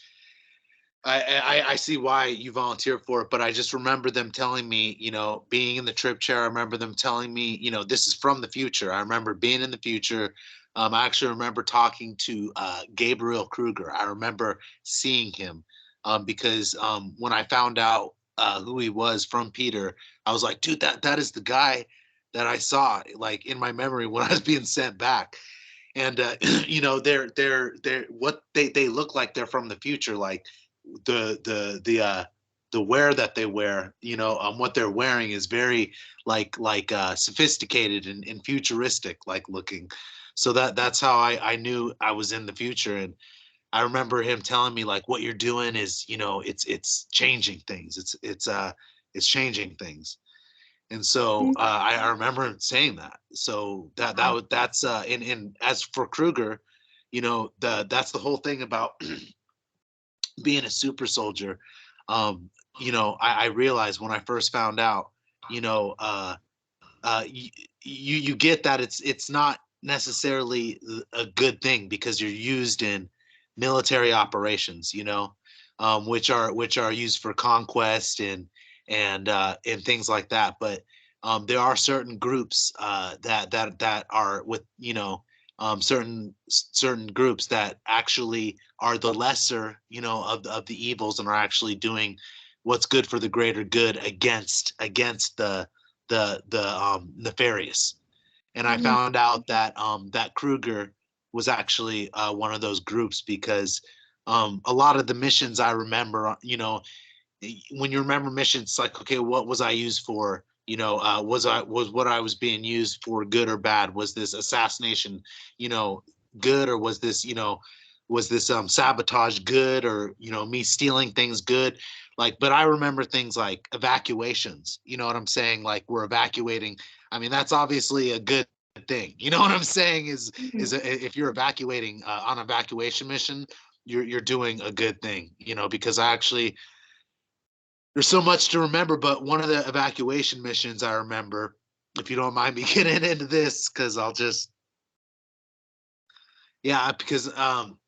I see why you volunteered for it, but I just remember them telling me, you know, being in the trip chair. I remember them telling me, you know, this is from the future. I remember being in the future. I actually remember talking to Gabriel Kruger. I remember seeing him because when I found out who he was from Peter, I was like, dude, that is the guy that I saw like in my memory when I was being sent back. And you know, they're what they look like. They're from the future, like the wear that they wear, you know, what they're wearing is very sophisticated and futuristic like looking. So that's how I knew I was in the future. And I remember him telling me like what you're doing is, you know, it's changing things. It's changing things. And so I remember him saying that. So Wow. that's and as for Kruger, you know, that's the whole thing about being a super soldier. um you know, I realized when I first found out, you know, you get that it's not necessarily a good thing because you're used in military operations, you know, which are used for conquest and things like that. But there are certain groups that are with, you know, certain groups that actually are the lesser, you know, of the evils and are actually doing what's good for the greater good against the nefarious. And I Mhm. found out that that Kruger was actually one of those groups because a lot of the missions I remember, you know, when you remember missions, it's like, okay, what was I used for? You know, was what I was being used for good or bad? Was this assassination, you know, good, or was this, you know, was this sabotage good, or you know, me stealing things good? Like, but I remember things like evacuations. You know what I'm saying? Like we're evacuating. I mean, that's obviously a good thing. You know what I'm saying? Mhm. If you're evacuating on an evacuation mission, you're doing a good thing. You know, because I actually there's so much to remember, but one of the evacuation missions I remember, if you don't mind me getting into this, because I'll just yeah, because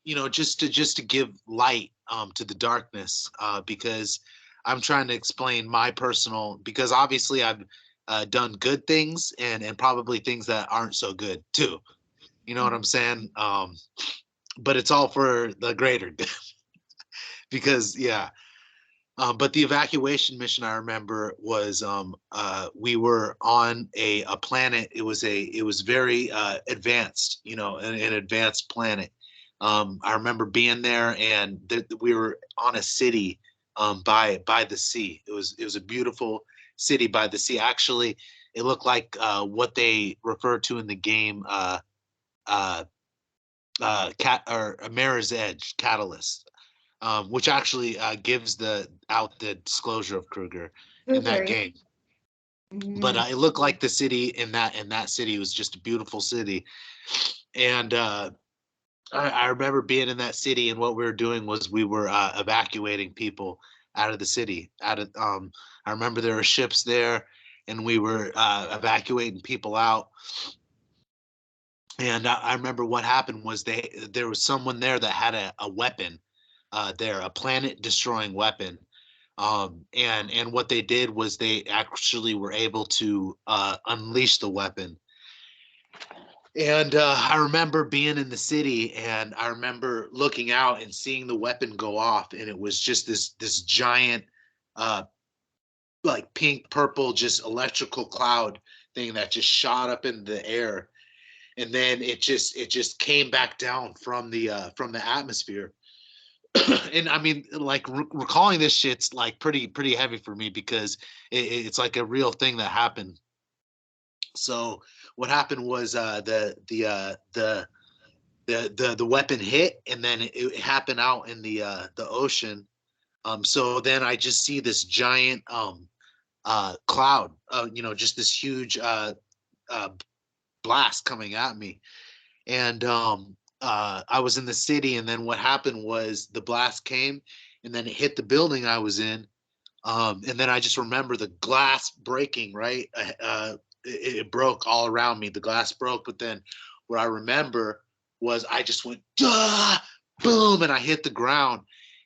you know, just to give light to the darkness, because I'm trying to explain my personal because obviously I've done good things and probably things that aren't so good too. You know what I'm saying? But it's all for the greater good because yeah. But the evacuation mission I remember was we were on a planet. It was very advanced, you know, an advanced planet. I remember being there, and we were on a city by the sea. It was a beautiful city by the sea. Actually, it looked like what they refer to in the game, uh, cat or a Mirror's Edge Catalyst, which actually gives the out the disclosure of Kruger in that Kruger, yeah. game. But Mhm. it looked like the city in that city was just a beautiful city, and I remember being in that city, and what we were doing was we were evacuating people out of the city. I remember there were ships there, and we were evacuating people out. And I remember what happened was there was someone there that had a weapon there, a planet destroying weapon. And what they did was they actually were able to unleash the weapon. And I remember being in the city, and I remember looking out and seeing the weapon go off, and it was just this giant, uh, like pink purple, just electrical cloud thing that just shot up in the air, and then it just came back down from the atmosphere. And I mean, like recalling this shit's like pretty heavy for me because it's like a real thing that happened. So what happened was the weapon hit, and then it happened out in the ocean. So then I just see this giant cloud, just this huge uh, blast coming at me. And I was in the city, and then what happened was the blast came, and then it hit the building I was in. And then I just remember the glass breaking, right? It broke all around me. The glass broke, but then what I remember was I just went, duh, boom, and I hit the ground.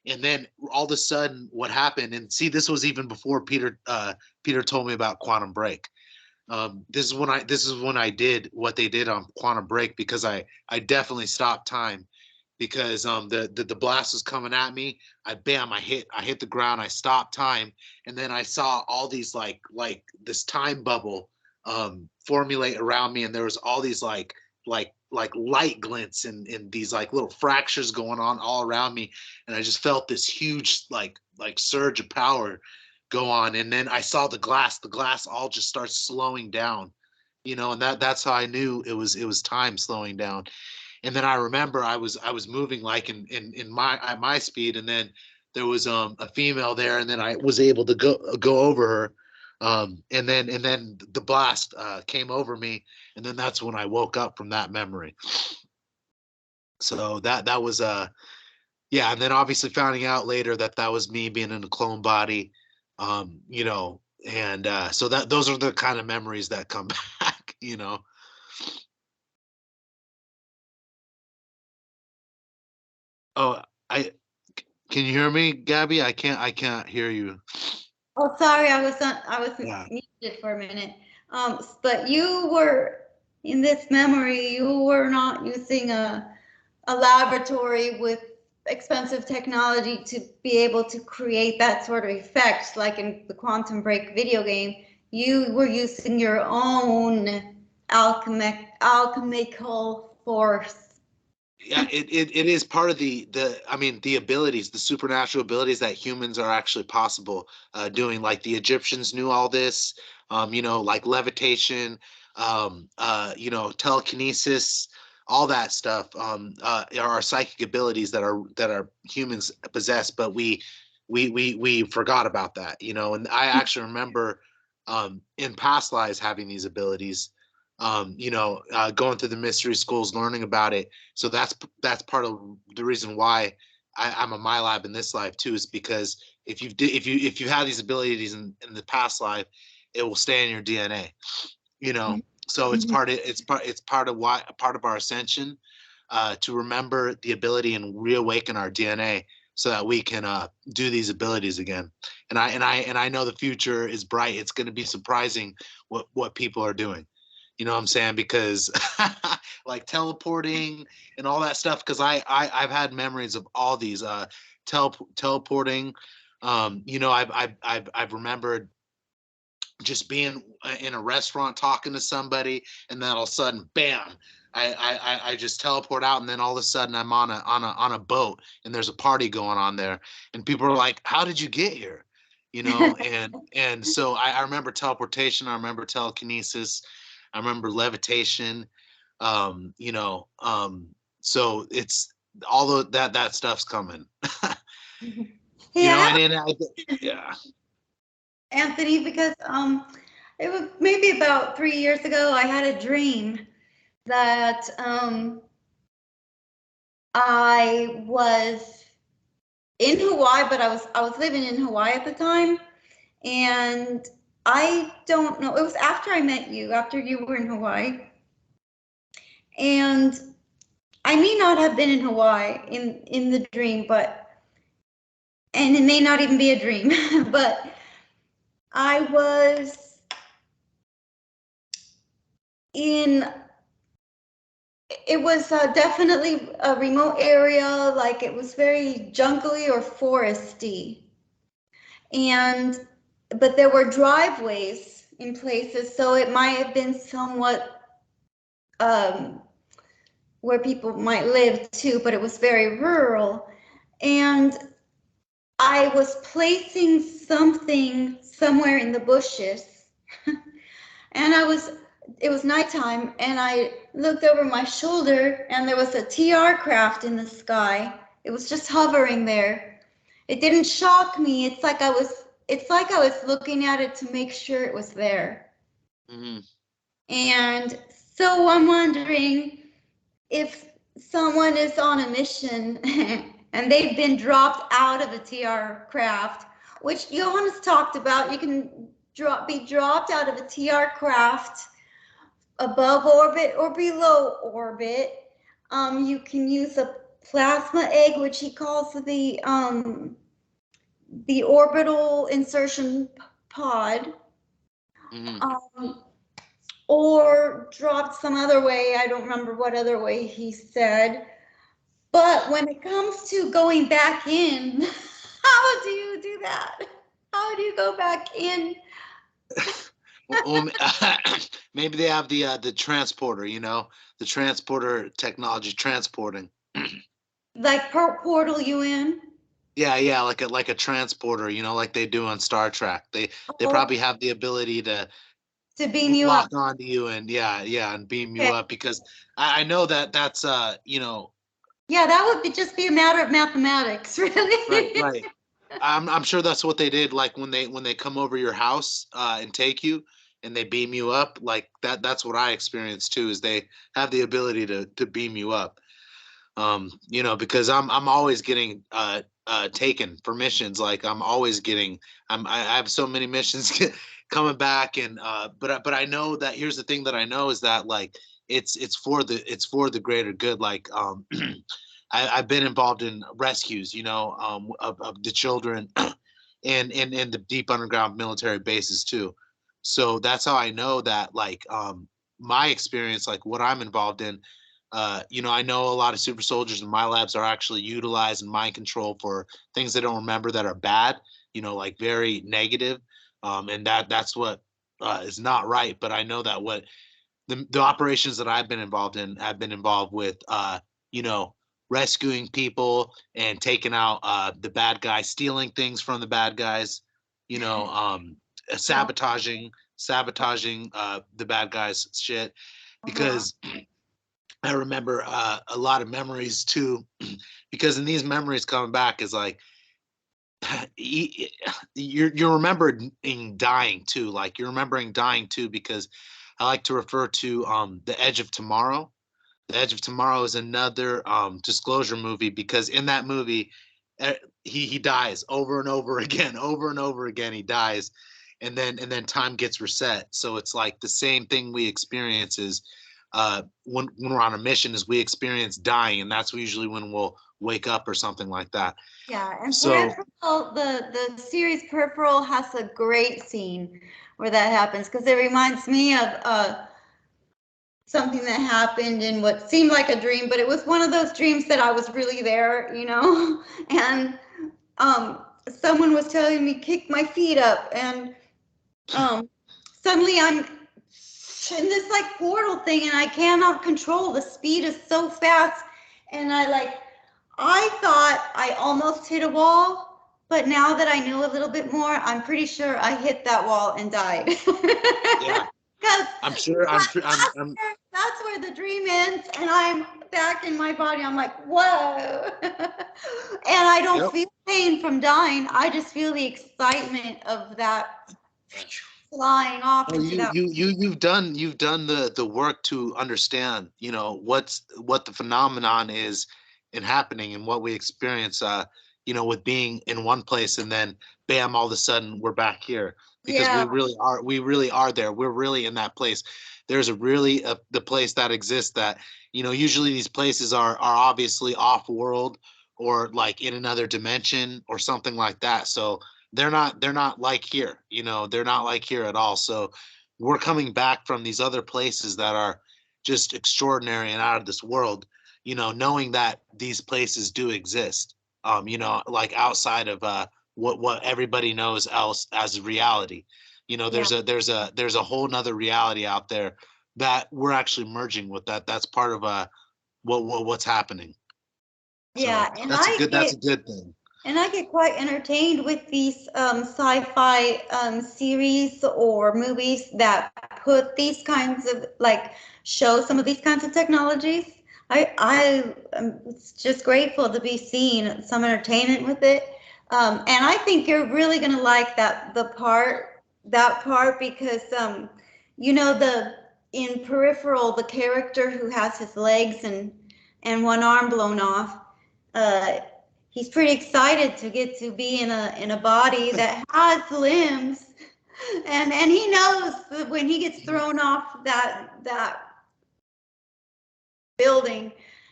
And then all of a sudden, what happened? And see, this was even before Peter told me about Quantum Break. This is when I did what they did on Quantum Break, because I definitely stopped time, because the blast was coming at me. I hit the ground. I stopped time, and then I saw all these like this time bubble formulate around me, and there was all these like light glints and these like little fractures going on all around me, and I just felt this huge like surge of power go on, and then I saw the glass all just starts slowing down, and that's how I knew it was time slowing down. And then I remember I was moving like in my at my speed, and then there was a female there, and then I was able to go over her, and then the blast came over me, and then that's when I woke up from that memory. So that was yeah, and then obviously finding out later that that was me being in a clone body, and so that those are the kind of memories that come back. Oh, I can you hear me, Gabby? I can't hear you. Oh, sorry, I was Yeah. muted for a minute. But you were in this memory. You were not using a laboratory with expensive technology to be able to create that sort of effect, like in the Quantum Break video game. You were using your own alchemical force. Yeah, it is part of the I mean the abilities, the supernatural abilities that humans are actually possible doing. Like the Egyptians knew all this, like levitation, telekinesis, all that stuff are psychic abilities that are humans possess, but we forgot about that, and I actually remember in past lives having these abilities, going through the mystery schools, learning about it. So that's part of the reason why I'm a my lab in this life too, is because if you have these abilities in the past life, it will stay in your DNA. You know, so it's part of our ascension, to remember the ability and reawaken our DNA so that we can do these abilities again. And I know the future is bright. It's going to be surprising what people are doing. You know what I'm saying? Because like teleporting and all that stuff. Because I've had memories of all these teleporting. I've remembered just being in a restaurant talking to somebody, and then all of a sudden, bam! I just teleport out, and then all of a sudden I'm on a boat, and there's a party going on there, and people are like, "How did you get here?" And so I remember teleportation. I remember telekinesis. I remember levitation. Um, you know, um, so it's all of that stuff's coming. Hey, I have Yeah. Anthony, because it was maybe about 3 years ago. I had a dream that I was in Hawaii, but I was living in Hawaii at the time, and I don't know. It was after I met you, after you were in Hawaii, and I may not have been in Hawaii in the dream, but and it may not even be a dream, but I was in. It was definitely a remote area, like it was very jungly or foresty, and but there were driveways in places, so it might have been somewhat um, where people might live too, but it was very rural. And I was placing something somewhere in the bushes, and it was nighttime, and I looked over my shoulder, and there was a TR craft in the sky. It was just hovering there. It didn't shock me. It's like I was looking at it to make sure it was there. Hmm. And so I'm wondering if someone is on a mission and they've been dropped out of a TR craft, which Johannes talked about, you can be dropped out of a TR craft above orbit or below orbit. You can use a plasma egg, which he calls the orbital insertion pod, Hmm. um, or dropped some other way. I don't remember what other way he said. But when it comes to going back in, how do you do that? How do you go back in? Well, maybe they have the transporter, the transporter technology transporting. Like portal you in? Yeah, yeah, like a transporter, like they do on Star Trek. They Oh, probably have the ability to to beam you up. lock onto you and yeah, yeah, and beam you Okay. up because I know that's Yeah, that would just be a matter of mathematics, right, really. right. I'm sure that's what they did like when they come over your house and take you and they beam you up like that's what I experienced too is they have the ability to beam you up. Because I'm always getting taken for missions. Like I'm always getting, I have so many missions coming back, and but I know that here's the thing that I know is that like it's for the greater good. Like I've been involved in rescues, of the children, and the deep underground military bases too. So that's how I know that like my experience, like what I'm involved in I know a lot of super soldiers in my labs are actually utilizing mind control for things they don't remember that are bad, like very negative. And that's what is not right. But I know that what the operations that I've been involved in have been involved with, you know, rescuing people and taking out the bad guys, stealing things from the bad guys, you know, um, Oh, sabotaging the bad guys' shit uh-huh. because I remember a lot of memories too, because in these memories coming back is like you're remembering dying too, like you're remembering dying too, because I like to refer to the Edge of Tomorrow. The Edge of Tomorrow is another disclosure movie because in that movie eh, he dies over and over again, over and over again he dies, and then time gets reset. So it's like the same thing we experience is when we're on a mission is we experience dying, and that's usually when we'll wake up or something like that. Yeah, and So Peripheral, the series Peripheral has a great scene where that happens because it reminds me of something that happened in what seemed like a dream, but it was one of those dreams that I was really there, and someone was telling me kick my feet up, and um, suddenly I'm in this like portal thing, and I cannot control. The speed is so fast, and I thought I almost hit a wall, but now that I know a little bit more, I'm pretty sure I hit that wall and died. yeah, Because I'm sure I'm that's where the dream ends, and I'm back in my body. I'm like, whoa. And I don't yep. feel pain from dying. I just feel the excitement of that flying off Well, into that. you've done the work to understand, what the phenomenon is and happening and what we experience. with being in one place, and then bam, all of a sudden we're back here, because Yeah. we really are there. We're really in that place. There's a really the place that exists that, usually these places are obviously off world, or like in another dimension or something like that. So they're not like here, they're not like here at all. So we're coming back from these other places that are just extraordinary and out of this world, knowing that these places do exist, like outside of what everybody knows else as reality. Yeah. There's a whole nother reality out there that we're actually merging with. That's part of what's happening. So Yeah, that's a good thing. and I get quite entertained with these sci-fi series or movies that put these kinds of like show some of these kinds of technologies. I am just grateful to be seeing some entertainment with it, and I think you're really gonna like that part because the in Peripheral, the character who has his legs and one arm blown off, uh, he's pretty excited to get to be in a body that has limbs, and he knows that when he gets thrown off that building,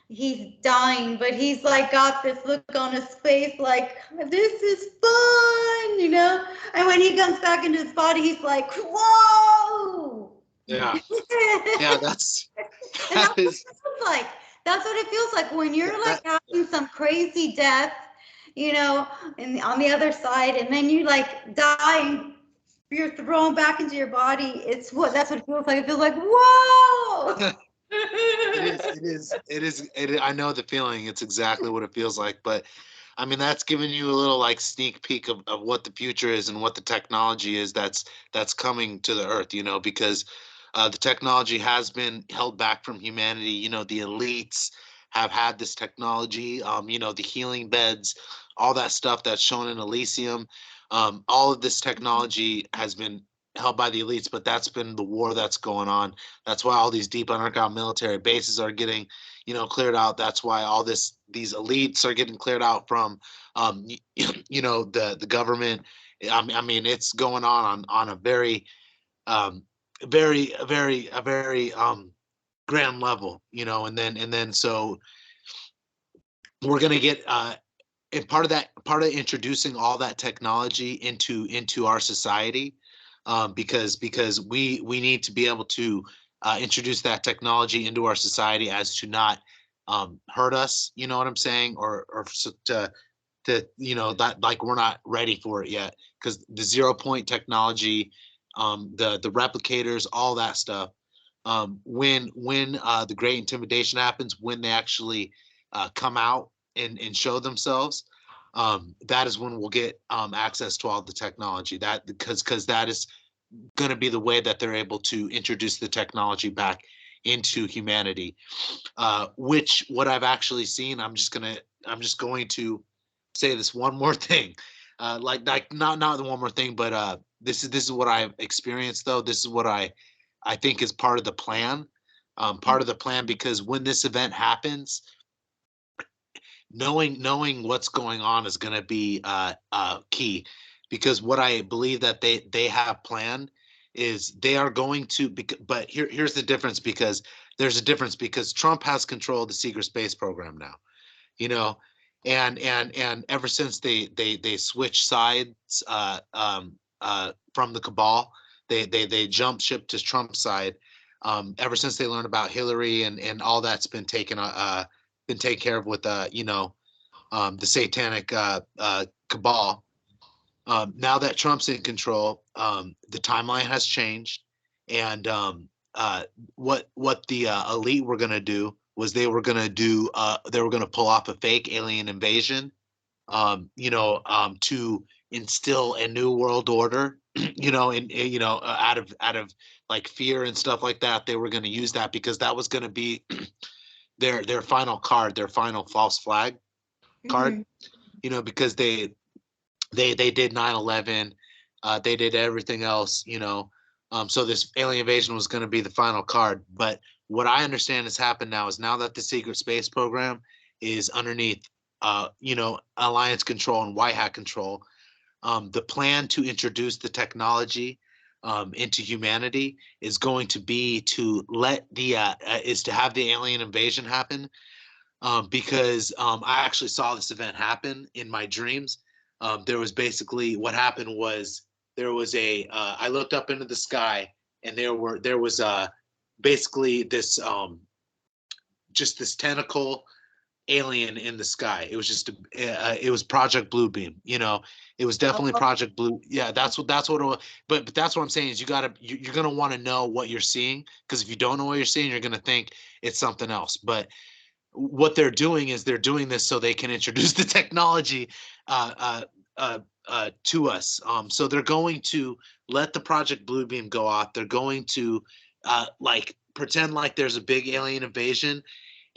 he's dying, but he's like got this look on his face like this is fun. And when he comes back into his body, he's like, whoa. Yeah, yeah, that's And that that's what is it feels like. That's what it feels like when you're like that. having some crazy death, you know, and on the other side, and then you like die and you're thrown back into your body. That's what it feels like. It feels like, whoa. It is. It is. It is. I know the feeling. It's exactly what it feels like. But I mean, that's giving you a little like sneak peek of what the future is and what the technology is that's coming to the earth. Because the technology has been held back from humanity. The elites have had this technology. The healing beds, all that stuff that's shown in Elysium. All of this technology has been held by the elites, but that's been the war that's going on. That's why all these deep underground military bases are getting, cleared out. That's why these elites are getting cleared out from, the government. I mean, it's going on a very, a very grand level, and then so we're gonna get and part of introducing all that technology into our society, because we need to be able to introduce that technology into our society as to not hurt us, you know what I'm saying, or to that, like, we're not ready for it yet, because the 0 point technology, the replicators, all that stuff, when the great intimidation happens, when they actually come out and show themselves, that is when we'll get access to all the technology, that because that is going to be the way that they're able to introduce the technology back into humanity, which what I've actually seen. I'm just going to say this one more thing, like not the one more thing, but this is what I've experienced, though. This is what I think is part of the plan, because when this event happens, knowing what's going on is going to be key, because what I believe that they have planned is they are going to but here's the difference, because there's a difference, because Trump has control of the secret space program now, you know and ever since they switched sides, from the cabal, they jumped ship to Trump's side, ever since they learned about Hillary, and all that's been taken care of with the satanic cabal. Now that Trump's in control, the timeline has changed, and uh, what the elite were going to do was they were going to pull off a fake alien invasion, to instill a new world order, out of like fear and stuff like that. They were going to use that because that was going to be their final card, their final false flag card, Mhm. because they did 9/11, they did everything else, so this alien invasion was going to be the final card. But what I understand has happened now is, now that the secret space program is underneath Alliance control and white hat control. The plan to introduce the technology into humanity is going to be to is to have the alien invasion happen, because I actually saw this event happen in my dreams. There was basically what happened was there was I looked up into the sky, and there was basically this just this tentacle alien in the sky. It was just it was Project Bluebeam. It was definitely Project Blue. Yeah, that's what it was. But that's what I'm saying is you're gonna want to know what you're seeing, because if you don't know what you're seeing, you're gonna think it's something else. But what they're doing is they're doing this so they can introduce the technology to us. So they're going to let the Project Bluebeam go off. They're going to like pretend like there's a big alien invasion.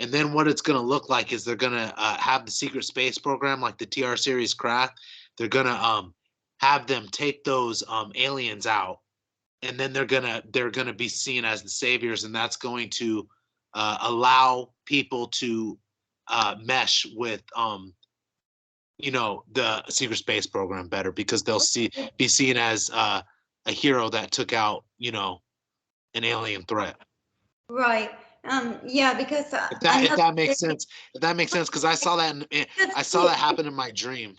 And then what it's going to look like is they're going to have the secret space program, like the TR series craft. They're going to have them take those aliens out, and then they're gonna be seen as the saviors, and that's going to allow people to mesh with the secret space program better, because they'll be seen as a hero that took out an alien threat. Right. Yeah, because If that makes sense, because I saw that happen in my dream.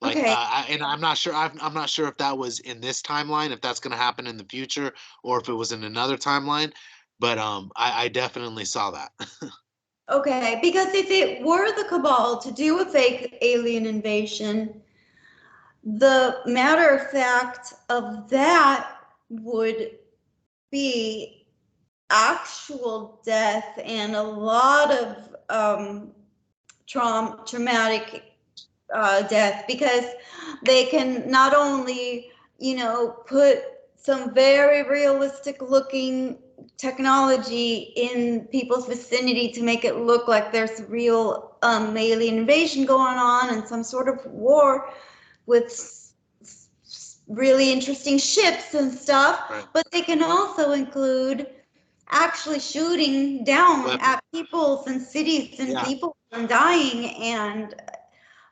Like, okay. And I'm not sure. I'm not sure if that was in this timeline, if that's going to happen in the future, or if it was in another timeline. But I definitely saw that. Okay, because if it were the Cabal to do a fake alien invasion, the matter of fact of that would be actual death and a lot of traumatic death, because they can not only put some very realistic looking technology in people's vicinity to make it look like there's real alien invasion going on and some sort of war with really interesting ships and stuff, Right. but they can also include actually shooting down at peoples and cities and people and dying and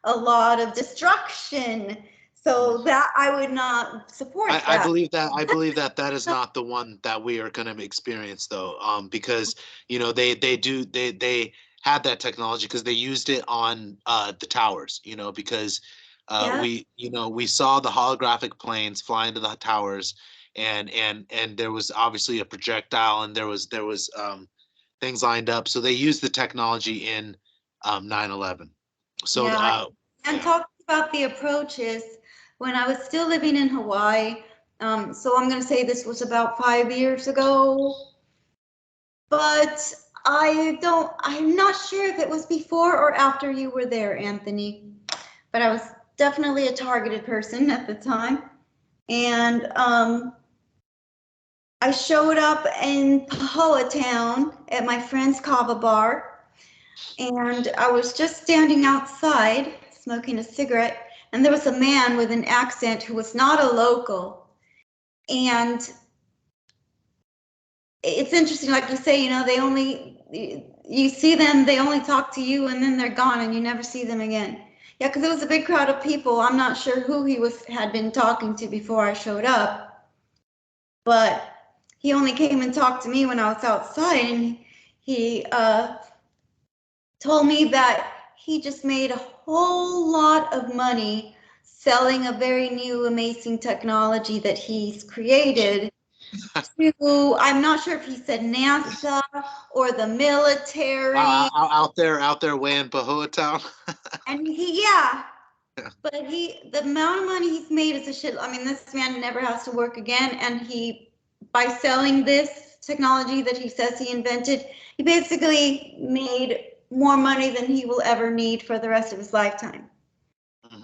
a lot of destruction. So that I would not support that. I believe that is not the one that we are going to experience, though, because they had that technology because they used it on the towers, because we saw the holographic planes fly into the towers, and there was obviously a projectile, and there was things lined up, so they used the technology in 9/11. So and talking about the approaches, when I was still living in Hawaii, so I'm going to say this was about 5 years ago, but I'm not sure if it was before or after you were there, Anthony, but I was definitely a targeted person at the time. And I showed up in Powhatan at my friend's kava bar, and I was just standing outside smoking a cigarette, and there was a man with an accent who was not a local. And it's interesting, like you say, you see them, they only talk to you, and then they're gone, and you never see them again. Yeah, because it was a big crowd of people. I'm not sure who he had been talking to before I showed up, but he only came and talked to me when I was outside, and he told me that he just made a whole lot of money selling a very new, amazing technology that he's created to, I'm not sure if he said NASA or the military. Out there way in Powhatan. And but the amount of money he's made is a shit. I mean, this man never has to work again, and by selling this technology that he says he invented, he basically made more money than he will ever need for the rest of his lifetime.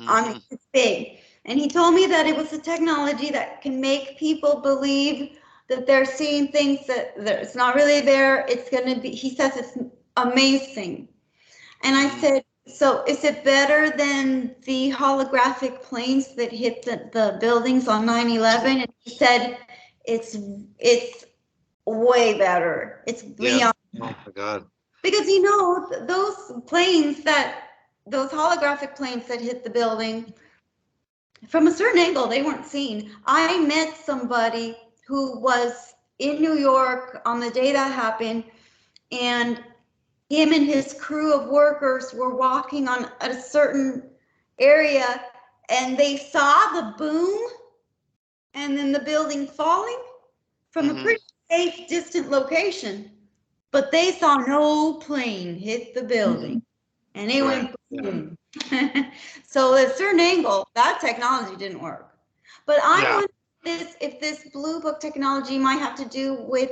I mean, it's big. And he told me that it was a technology that can make people believe that they're seeing things that it's not really there. It's going to be, he says it's amazing. And I said, so is it better than the holographic planes that hit the buildings on 9/11? And he said, it's way better. It's beyond. Oh my God. Because those planes that those holographic planes that hit the building, from a certain angle, they weren't seen. I met somebody who was in New York on the day that happened, and him and his crew of workers were walking on a certain area, and they saw the boom and then the building falling from a pretty safe, distant location. But they saw no plane hit the building, and it Right. went boom. So at a certain angle, that technology didn't work. But I Yeah. wonder if this blue book technology might have to do with,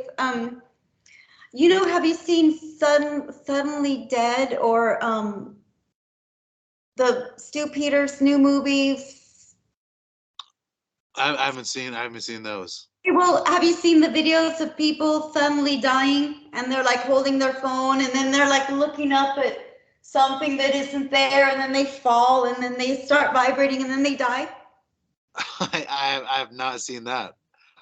you know, have you seen Suddenly Dead, or the Stu Peters new movies? I haven't seen those. Well, have you seen the videos of people suddenly dying, and they're like holding their phone, and then they're like looking up at something that isn't there, and then they fall, and then they start vibrating, and then they die? I have not seen that.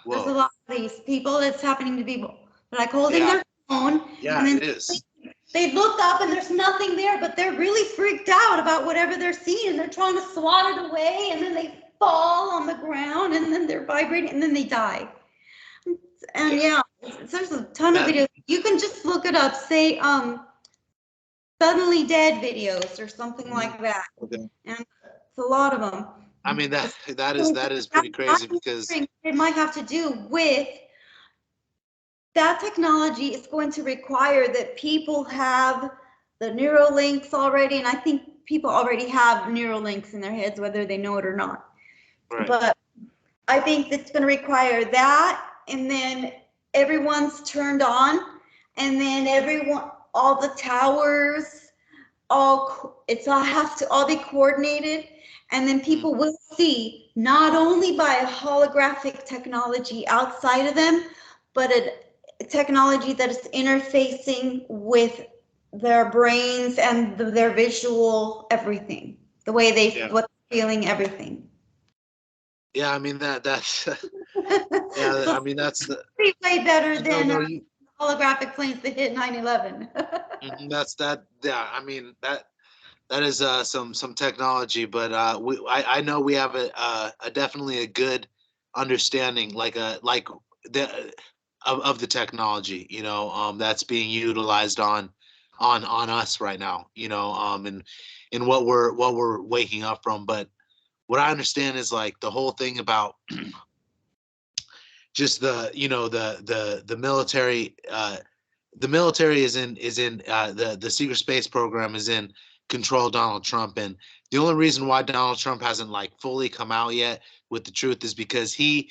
There's a Whoa. lot of these people. It's happening to people. They're like holding Yeah. their phone, Yeah, and then it is. they look up and there's nothing there, but they're really freaked out about whatever they're seeing, and they're trying to swat it away, and then they fall on the ground, and then they're vibrating, and then they die. And yeah, there's a ton of That videos. You can just look it up, say Suddenly Dead videos or something like that. okay. And it's a lot of them. I mean that is pretty crazy because It might have to do with that technology is going to require that people have the neural links already, and I think people already have neural links in their heads, whether they know it or not. right. But I think that's going to require that, and then everyone's turned on, and then all the towers, it's all has to all be coordinated, and then people will see not only by a holographic technology outside of them, but a technology that is interfacing with their brains and their visual everything, the way they what they're feeling everything. Yeah, I mean that's yeah, So I mean that's the way better no than no you holographic planes that hit 9/11. that's that yeah, I mean that is some technology, but I know we have a definitely a good understanding like the of the technology, you know, that's being utilized on us right now, you know, and what we're waking up from. But what I understand is like the whole thing about just the you know the military is in the secret space program is in control of Donald Trump, and the only reason why Donald Trump hasn't like fully come out yet with the truth is because he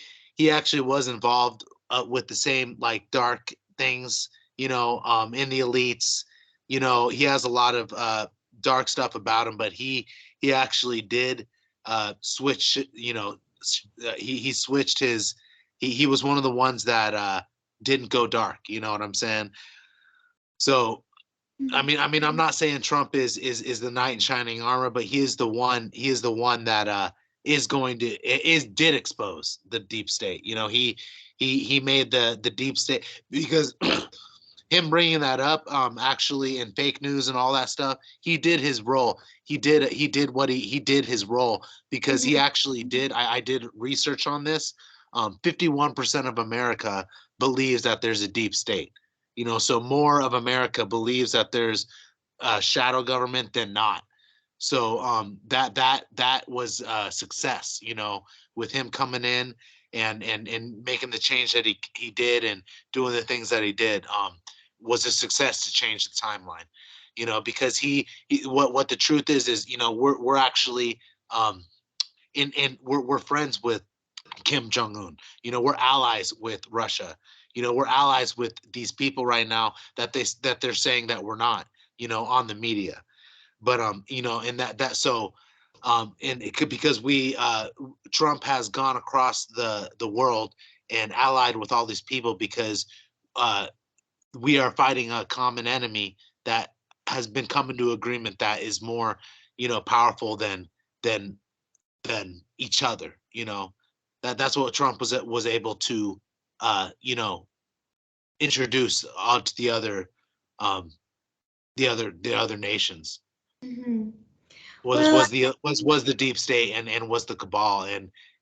actually was involved with the same like dark things, you know, in the elites. You know, he has a lot of dark stuff about him, but he actually did switch, you know, he switched his he was one of the ones that didn't go dark, you know what I'm saying? So I mean, I'm not saying Trump is the knight in shining armor, but he is the one. He is the one that is going to is did expose the deep state. You know, he made the deep state because him bringing that up, actually in fake news and all that stuff. He did his role. He did what he did his role because he actually did. I did research on this. 51% of America believes that there's a deep state, you know, so more of America believes that there's a shadow government than not. So that was a success, you know, with him coming in and making the change that he did and doing the things that he did, was a success to change the timeline, you know, because he what the truth is, you know, we're actually in we're friends with Kim Jong Un. You know, we're allies with Russia. You know, we're allies with these people right now that they're saying that we're not. You know, on the media, but you know, and that so. And it could because we Trump has gone across the world and allied with all these people because uh, we are fighting a common enemy that has been coming to agreement that is more, you know, powerful than than each other. You know, that's what Trump was able to, you know, introduce onto um, the other nations. Mhm. Well, was the deep state and was the cabal,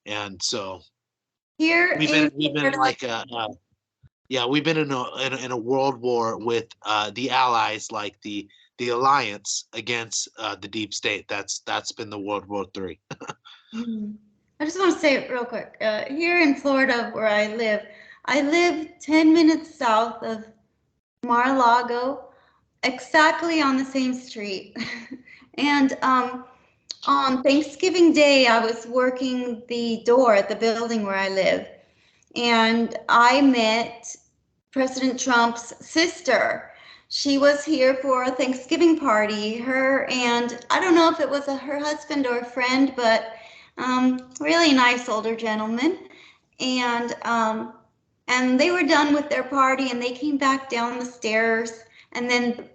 and so here in we've been Florida, like yeah, we've been in a world war with the allies, like the alliance against the deep state. That's been the World War III. mhm. I just want to say it real quick. Here in Florida, where I live 10 minutes south of Mar-a-Lago, exactly on the same street. And on Thanksgiving Day, I was working the door at the building where I live, and I met President Trump's sister. She was here for a Thanksgiving party. Her and I don't know if it was her husband or a friend, but really nice older gentleman. And and they were done with their party, and they came back down the stairs. And then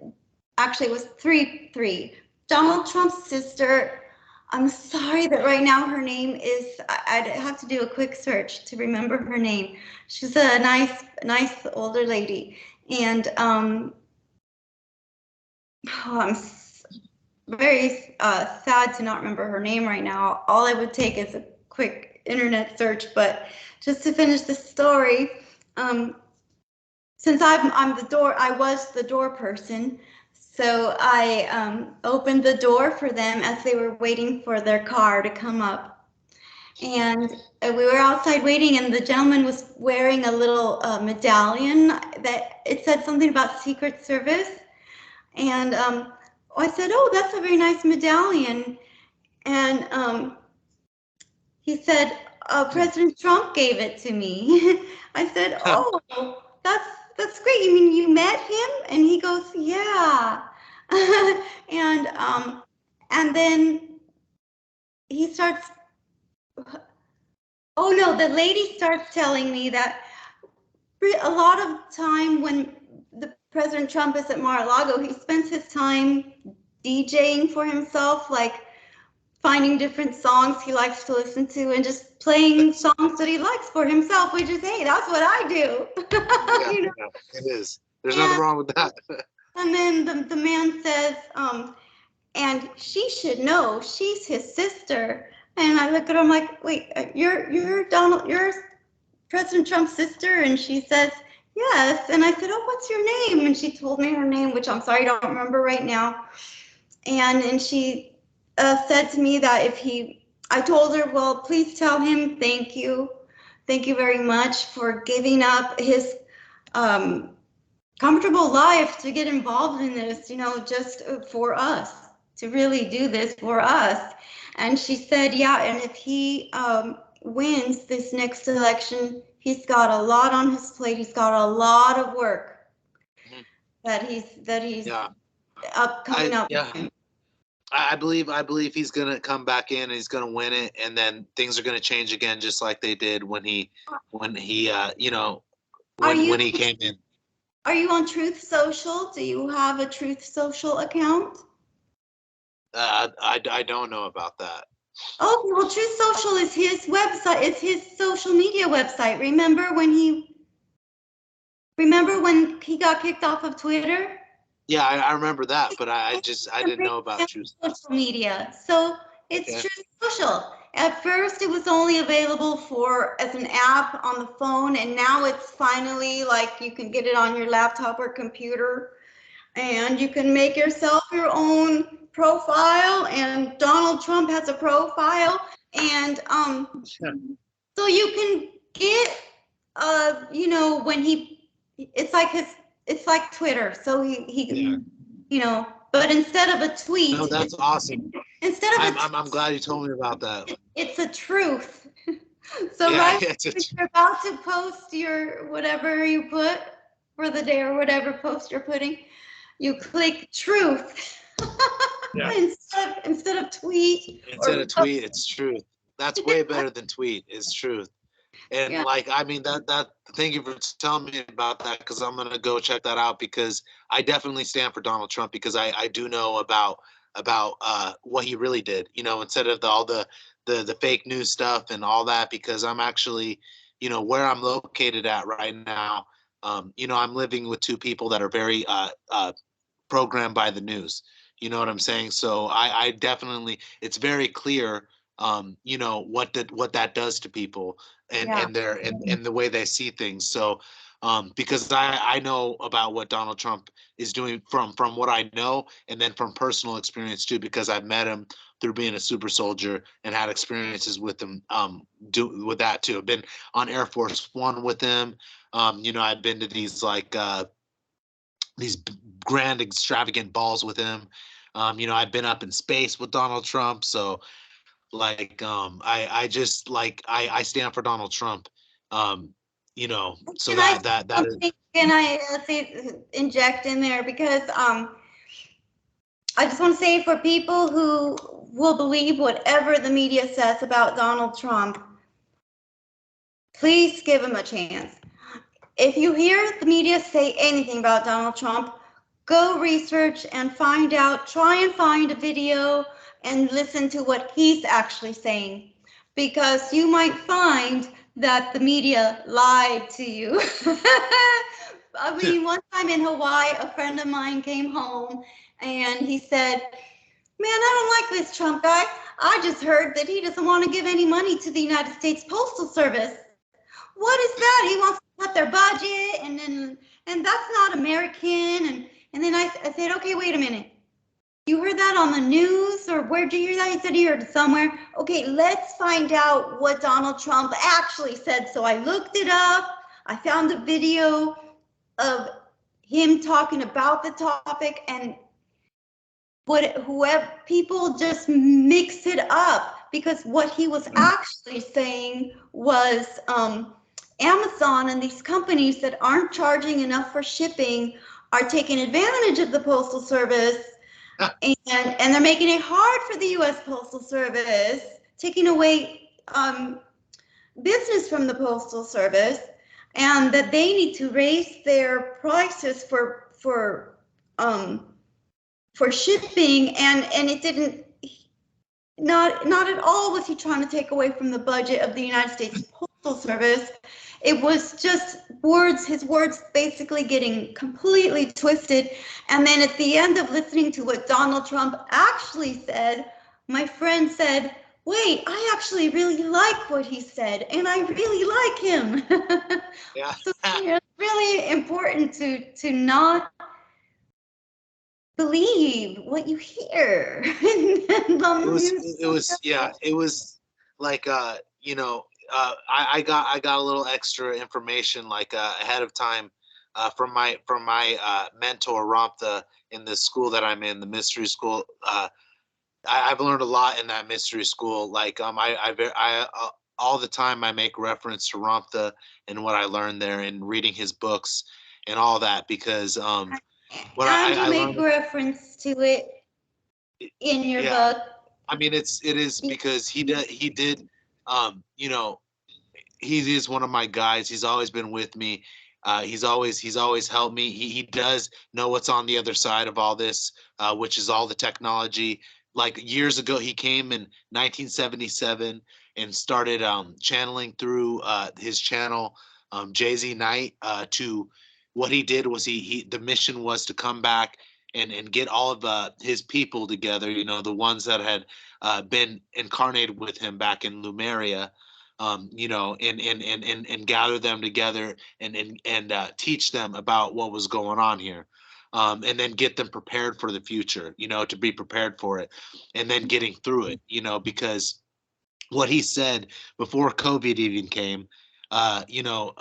actually, it was three. Donald Trump's sister. I'm sorry that right now her name is. I'd have to do a quick search to remember her name. She's a nice older lady, and oh, very sad to not remember her name right now. All I would take is a quick internet search. But just to finish the story, um, since I was the door person. So I opened the door for them as they were waiting for their car to come up. And we were outside waiting, and the gentleman was wearing a little medallion that it said something about Secret Service. And I said, "Oh, that's a very nice medallion." And he said, President Trump gave it to me. I said, "Oh, that's great. You mean you met him?" And he goes, "Yeah." and and then he starts. Oh no, the lady starts telling me that a lot of time when the President Trump is at Mar-a-Lago, he spends his time DJing for himself, like finding different songs he likes to listen to and just playing songs that he likes for himself, which is, hey, that's what I do. Yeah, You know? yeah, it is. There's nothing And, wrong with that. and then the man says, and she should know, she's his sister. And I look at him like, wait, you're President Trump's sister? And she says, yes. And I said, oh, what's your name? And she told me her name, which I'm sorry, I don't remember right now. And she said to me that I told her, well, please tell him thank you. Thank you very much for giving up his um, comfortable life to get involved in this, just for us, to really do this for us. And she said, yeah, and if he wins this next election, he's got a lot on his plate. He's got a lot of work Mhm. that he's Yeah, coming up yeah. with. I believe he's gonna come back in and he's gonna win it, and then things are gonna change again, just like they did when he Are you when he came in. are you on Truth Social? Do you have a Truth Social account? I don't know about that. Oh, well, Truth Social is his website. It's his social media website. Remember when he got kicked off of Twitter? Yeah, I remember that, but I didn't know about Truth. Social media. So it's Okay. Truth Social. At first, it was only available as an app on the phone, and now it's finally like you can get it on your laptop or computer, and you can make yourself your own profile. And Donald Trump has a profile, and so you can get when it's like Twitter. So Yeah. but instead of a No, tweet, that's awesome. instead of a I'm glad you told me about that. it's a truth. So Yeah, right it's a, when you're about to post your whatever you put for the day or whatever post you're putting, you click truth yeah. instead of tweet Instead or of tweet, it's truth. That's way better than tweet. Is truth. And yeah. like, I mean, that. Thank you for telling me about that, because I'm gonna go check that out, because I definitely stand for Donald Trump, because I do know about what he really did. Instead of all the fake news stuff and all that, because I'm actually, where I'm located at right now. I'm living with two people that are very programmed by the news. You know what I'm saying? So I definitely, it's very clear, you know, what that does to people Yeah. and the way they see things. So, because I know about what Donald Trump is doing from what I know, and then from personal experience too, because I've met him through being a super soldier and had experiences with him, do with that too. I've been on Air Force One with him. You know, I've been to these grand extravagant balls with him. You know, I've been up in space with Donald Trump. So like, I just like, I stand for Donald Trump. Um, you know, so Can I that is, something? Can I inject in there because I just want to say for people who will believe whatever the media says about Donald Trump, please give him a chance. If you hear the media say anything about Donald Trump, go research and find out, try and find a video and listen to what he's actually saying. Because you might find that the media lied to you. I mean, one time in Hawaii, a friend of mine came home and he said, "Man, I don't like this Trump guy. I just heard that he doesn't want to give any money to the United States Postal Service. What is that? He wants to cut their budget, and that's not American." And then I said, "Okay, wait a minute. You heard that on the news, or where'd you hear that?" He said he heard it somewhere. Okay, let's find out what Donald Trump actually said. So I looked it up. I found a video of him talking about the topic, and whoever people just mix it up, because what he was actually saying was Amazon and these companies that aren't charging enough for shipping are taking advantage of the postal service, and they're making it hard for the U.S. Postal Service, taking away business from the postal service, and that they need to raise their prices for shipping, and it didn't, not at all was he trying to take away from the budget of the United States Postal Service. It was just words, his words basically getting completely twisted. And then at the end of listening to what Donald Trump actually said, my friend said, "Wait, I actually really like what he said, and I really like him." yeah. So it's really important to not believe what you hear on It the was, news. yeah, it was like, you know, I got a little extra information like, ahead of time, from my mentor Ramtha in the school that I'm in, the mystery school. I've learned a lot in that mystery school. Like, all the time I make reference to Ramtha and what I learned there, and reading his books and all that, because what And you I make learned, reference to it in your yeah. book. I mean, it is because he did, you know, he is one of my guides. He's always been with me. He's always helped me. He does know what's on the other side of all this, which is all the technology. Like years ago, he came in 1977 and started, channeling through, his channel, Jay-Z Knight, to what he did was he the mission was to come back and get all of, his people together. You know, the ones that had, been incarnated with him back in Lumeria, you know, and gather them together and teach them about what was going on here, and then get them prepared for the future, you know, to be prepared for it, and then getting through it, you know, because what he said before COVID even came, you know,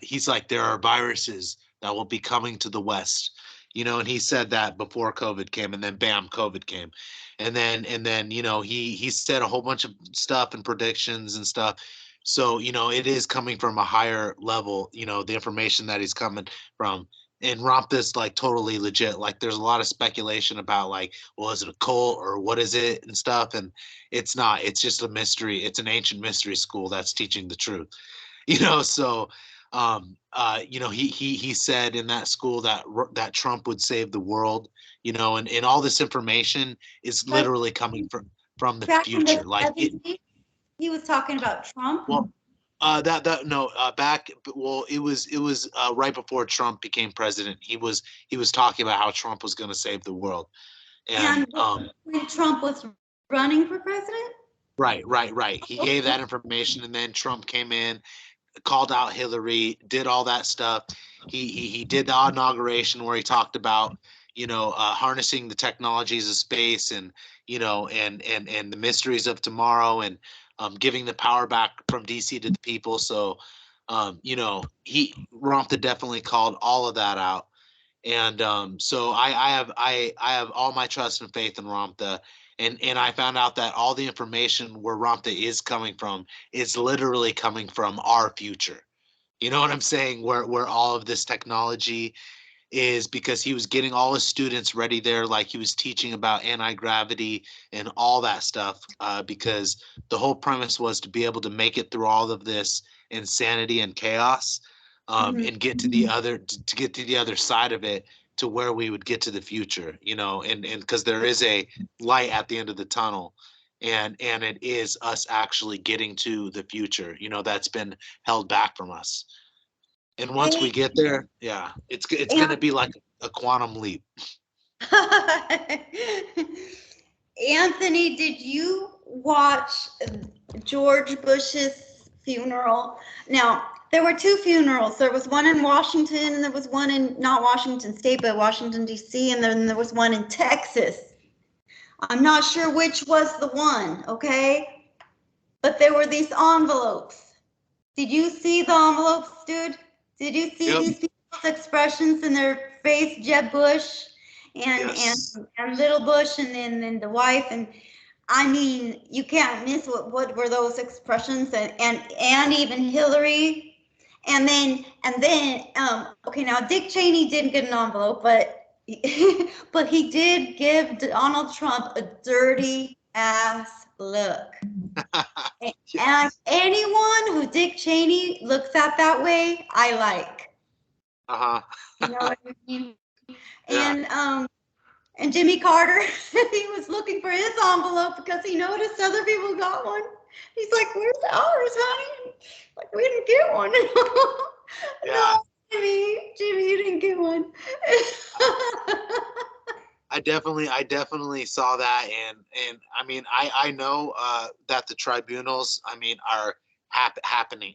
he's like, there are viruses that will be coming to the West, you know, and he said that before COVID came, and then bam, COVID came, and then you know, he said a whole bunch of stuff and predictions and stuff. So you know, it is coming from a higher level, you know, the information that he's coming from. And Romp is like totally legit. Like there's a lot of speculation about like, well, is it a cult or what is it and stuff, and it's not. It's just a mystery. It's an ancient mystery school that's teaching the truth. You know, so, you know, he said in that school that that Trump would save the world. You know, and all this information is But literally coming from the back in the future. Like it. 70s, he was talking about Trump. Well, that no, back, well, it was, right before Trump became president. He was talking about how Trump was going to save the world. And And when Trump was running for president? right. He gave that information, and then Trump came in, called out Hillary, did all that stuff. He did the inauguration where he talked about, harnessing the technologies of space, and and the mysteries of tomorrow, and giving the power back from DC to the people. So he Rumpta definitely called all of that out. And so I have all my trust and faith in Ramtha, and I found out that all the information where Ramtha is coming from is literally coming from our future. You know what I'm saying? Where all of this technology is, because he was getting all his students ready there, like he was teaching about anti-gravity and all that stuff, because the whole premise was to be able to make it through all of this insanity and chaos, and get to the other to get to the other side of it, to where we would get to the future, and because there is a light at the end of the tunnel, and it is us actually getting to the future, that's been held back from us. And once we Hey, get there, yeah, it's and gonna be like a quantum leap. Anthony, did you watch George Bush's funeral? Now, there were two funerals. There was one in Washington, and there was one in not Washington State, but Washington, D.C., and then there was one in Texas. I'm not sure which was the one, okay? But there were these envelopes. Did you see the envelopes, dude? Did you see Yep. these people's expressions in their face? Jeb Bush and Yes. little Bush, and then the wife, and I mean, you can't miss what were those expressions, and even Hillary, and then okay, now Dick Cheney didn't get an envelope, but but he did give Donald Trump a dirty ass look. And Yes. anyone who Dick Cheney looks at that way, I like. Uh-huh. You know what I mean? Yeah. And and Jimmy Carter, he was looking for his envelope because he noticed other people got one. He's like, "Where's ours, honey?" Like, we didn't get one. Yeah. No, Jimmy, you didn't get one. I definitely saw that, and I mean, I know that the tribunals, I mean, are happening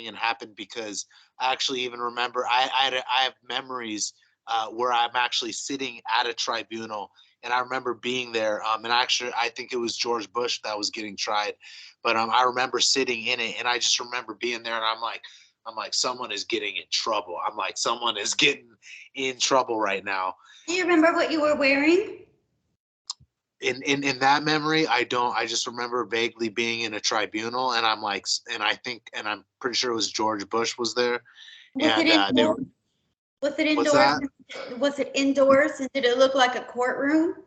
and happened, because I actually even remember I have memories where I'm actually sitting at a tribunal, and I remember being there, and actually I think it was George Bush that was getting tried, but I remember sitting in it, and I just remember being there, and I'm like, someone is getting in trouble. I'm like, someone is getting in trouble right now. Do you remember what you were wearing? In that memory, I don't. I just remember vaguely being in a tribunal, and I'm like, and I'm pretty sure it was George Bush was there, Was it and they indoors? were. Was it What's indoors? that? Was it indoors? And did it look like a courtroom?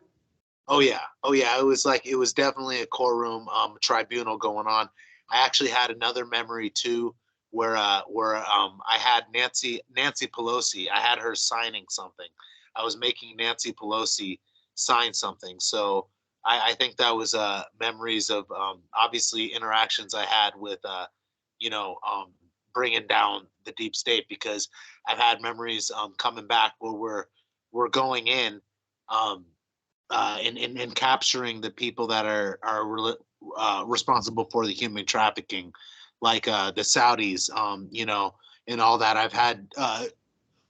Oh yeah. It was definitely a courtroom, tribunal going on. I actually had another memory too, where I had Nancy Pelosi. I had her signing something. I was making Nancy Pelosi sign something. So I think that was memories of, obviously, interactions I had with you know um, bringing down the deep state, because I've had memories coming back where we're going in. Um, in capturing the people that are responsible for the human trafficking, like the Saudis, and all that. I've had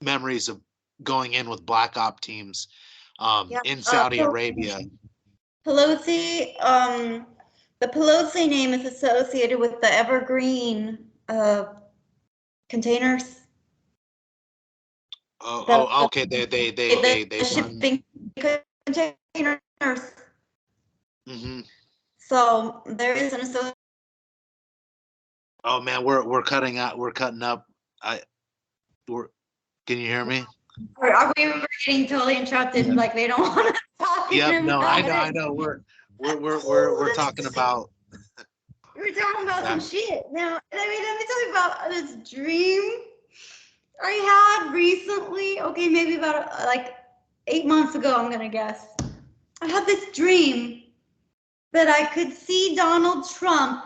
memories of going in with black op teams Yeah. in Saudi Pel- Arabia. Pelosi, the Pelosi name is associated with the evergreen containers. The, Okay. They the run. shipping containers. Hmm. So there is an association. Oh man, we're cutting out. We're cutting up. I. We're. Can you hear me? Are we getting totally interrupted? Like they don't want us Yep. talking No, I about know. I it. know. We're talking about. We're talking about some Yeah. shit. Now, let me tell you about this dream I had recently. Okay, maybe about like 8 months ago, I'm gonna guess. I had this dream that I could see Donald Trump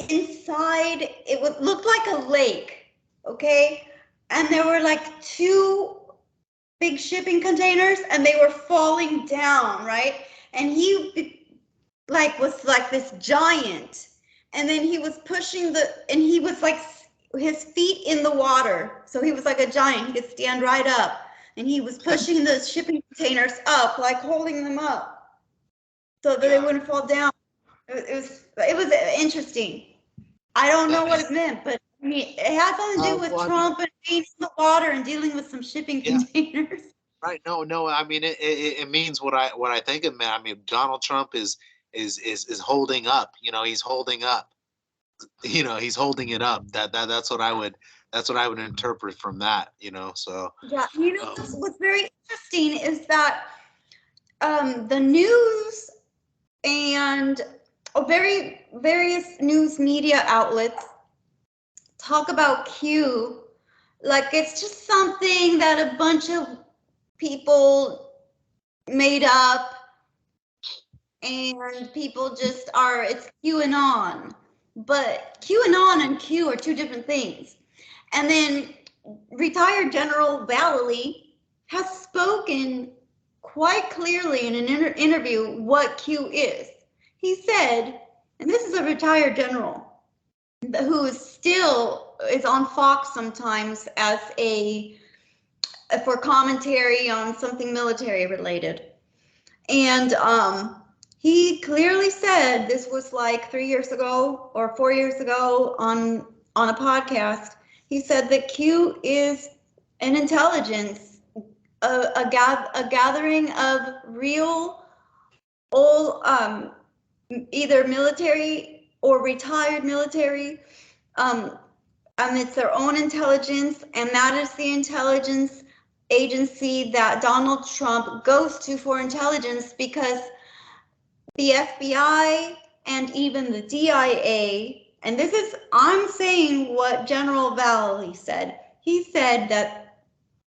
inside. It would look like a lake, okay? And there were like two big shipping containers, and they were falling down, right? And he like was like this giant, and then he was pushing and he was like his feet in the water, so he was like a giant. He could stand right up, and he was pushing the shipping containers up, like holding them up so that they wouldn't fall down. It was interesting. I don't know what it meant, but I mean, it had something to do with Trump and being in the water and dealing with some shipping containers. Right. No. I mean, it means what I think it meant. I mean, Donald Trump is holding up. You know, he's holding up. You know, he's holding it up. That's what I would interpret from that. You know, so Yeah, what's very interesting is that the news and various news media outlets talk about Q like it's just something that a bunch of people made up, and people just are, it's QAnon. But QAnon and Q are two different things. And then retired General Vallely has spoken quite clearly in an interview what Q is. He said, and this is a retired general who is on Fox sometimes as for commentary on something military related. And he clearly said, this was like 3 years ago or 4 years ago on a podcast. He said that Q is an intelligence, a gathering of real old, either military or retired military. It's their own intelligence, and that is the intelligence agency that Donald Trump goes to for intelligence, because the FBI and even the DIA, and this is, I'm saying what General Vallely said. He said that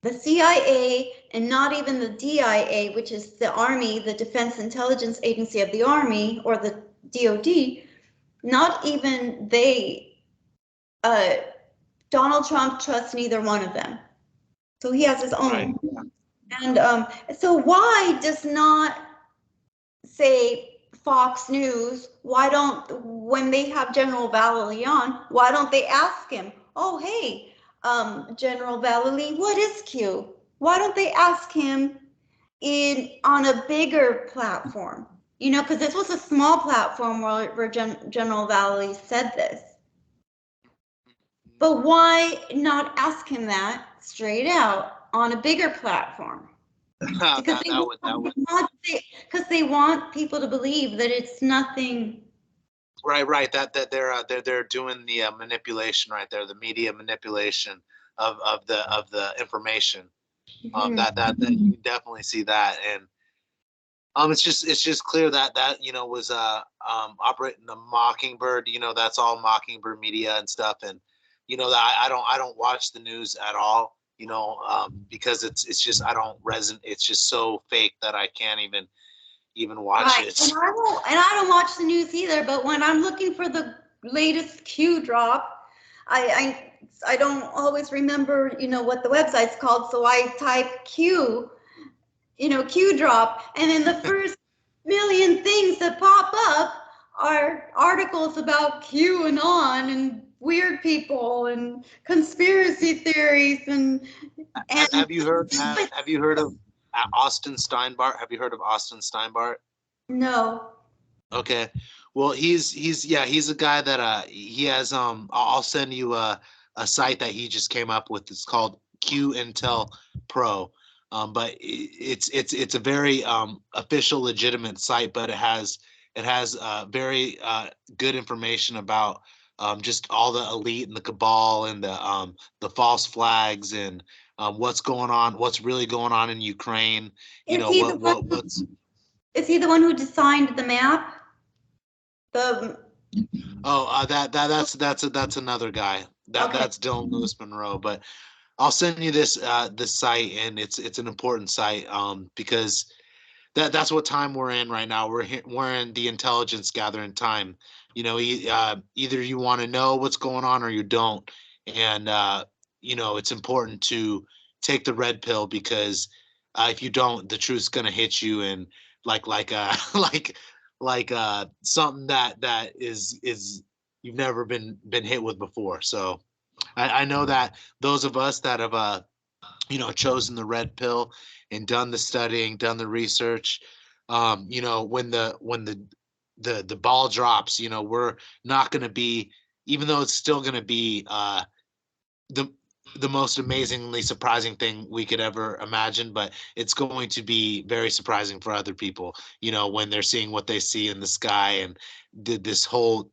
the CIA and not even the DIA, which is the Army, the Defense Intelligence Agency of the Army, or the DOD, not even they, Donald Trump trusts neither one of them. So he has his own. Right. And so why does not, say, Fox News, when they have General Vallely on, why don't they ask him, oh, hey, General Vallely, what is Q? Why don't they ask him on a bigger platform? You know, because this was a small platform where General Vallely said this. But why not ask him that straight out on a bigger platform? Because they want people to believe that it's nothing. Right. That they're doing the manipulation right there, the media manipulation of the information. That you can definitely see that, and it's just clear that was operating the Mockingbird. You know, that's all Mockingbird media and stuff, and that I don't watch the news at all. You know, because it's just I don't resonate. It's just so fake that I can't even watch it. And I don't watch the news either. But when I'm looking for the latest Q drop, I don't always remember what the website's called, so I type Q, Q drop, and then the first million things that pop up are articles about QAnon and weird people and conspiracy theories and have you heard of Austin Steinbart? Have you heard of Austin Steinbart? No. Okay. Well, he's a guy that he has I'll send you a site that he just came up with. It's called Q Intel Pro. But it's a very official, legitimate site, but it has very good information about just all the elite and the cabal and the false flags and what's really going on in Ukraine. Is he the one who designed the map? That's another guy. That's Dylan Lewis Monroe. But I'll send you this site, and it's an important site because that's what time we're in right now. We're in the intelligence gathering time. Either you want to know what's going on or you don't, and it's important to take the red pill, because if you don't, the truth's gonna hit you, and like something that is you've never been hit with before. So I know that those of us that have chosen the red pill and done the studying, done the research, when the ball drops, we're not going to be, even though it's still going to be the the most amazingly surprising thing we could ever imagine, but it's going to be very surprising for other people, when they're seeing what they see in the sky, and this whole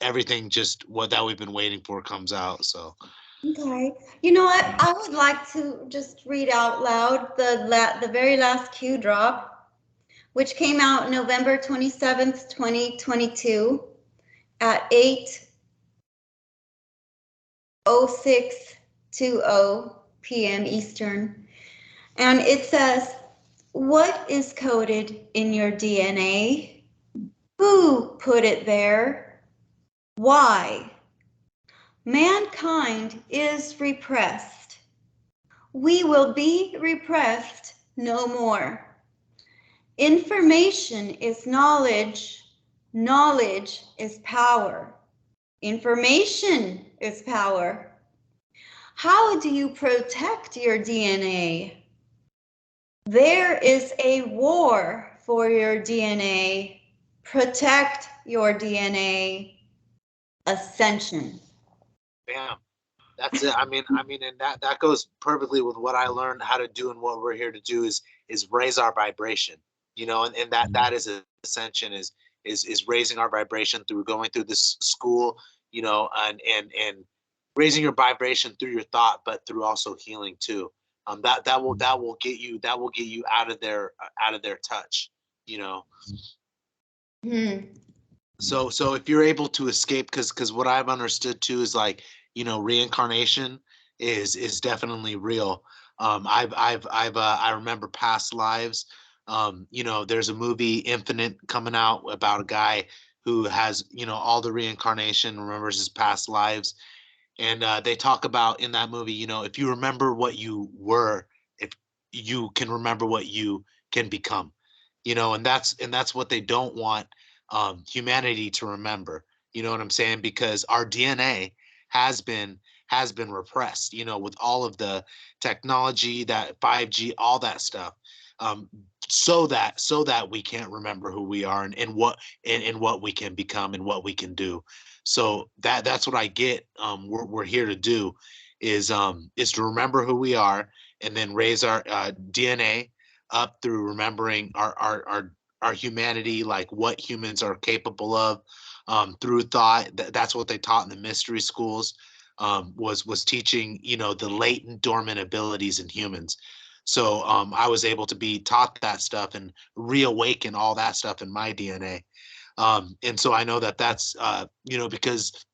everything, just what that we've been waiting for, comes out. So Okay. You know what? I would like to just read out loud the very last Q drop, which came out November 27th, 2022 at 8:0620 p.m. Eastern. And it says, "What is coded in your DNA? Who put it there? Why? Mankind is repressed. We will be repressed no more. Information is knowledge. Knowledge is power. Information is power. How do you protect your DNA? There is a war for your DNA. Protect your DNA. Ascension." bam. That's it. I mean, and that goes perfectly with what I learned how to do, and what we're here to do is raise our vibration, and that is ascension, is raising our vibration through going through this school, and raising your vibration through your thought, but through also healing too. That will get you out of their touch, you know. Hmm. So if you're able to escape, because what I've understood too is, like, reincarnation is definitely real. I remember past lives. There's a movie Infinite coming out about a guy who has, all the reincarnation, remembers his past lives. And they talk about in that movie, if you remember what you were, if you can remember what you can become, and that's what they don't want humanity to remember. You know what I'm saying? Because our DNA has been has been repressed. With all of the technology, that 5G, all that stuff. Um, so that we can't remember who we are, and what we can become, and what we can do. So that's what I get. We're here to do is to remember who we are, and then raise our DNA up through remembering our humanity, like what humans are capable of, through thought. That's what they taught in the mystery schools, was teaching, the latent dormant abilities in humans. So I was able to be taught that stuff and reawaken all that stuff in my DNA. And so I know that that's because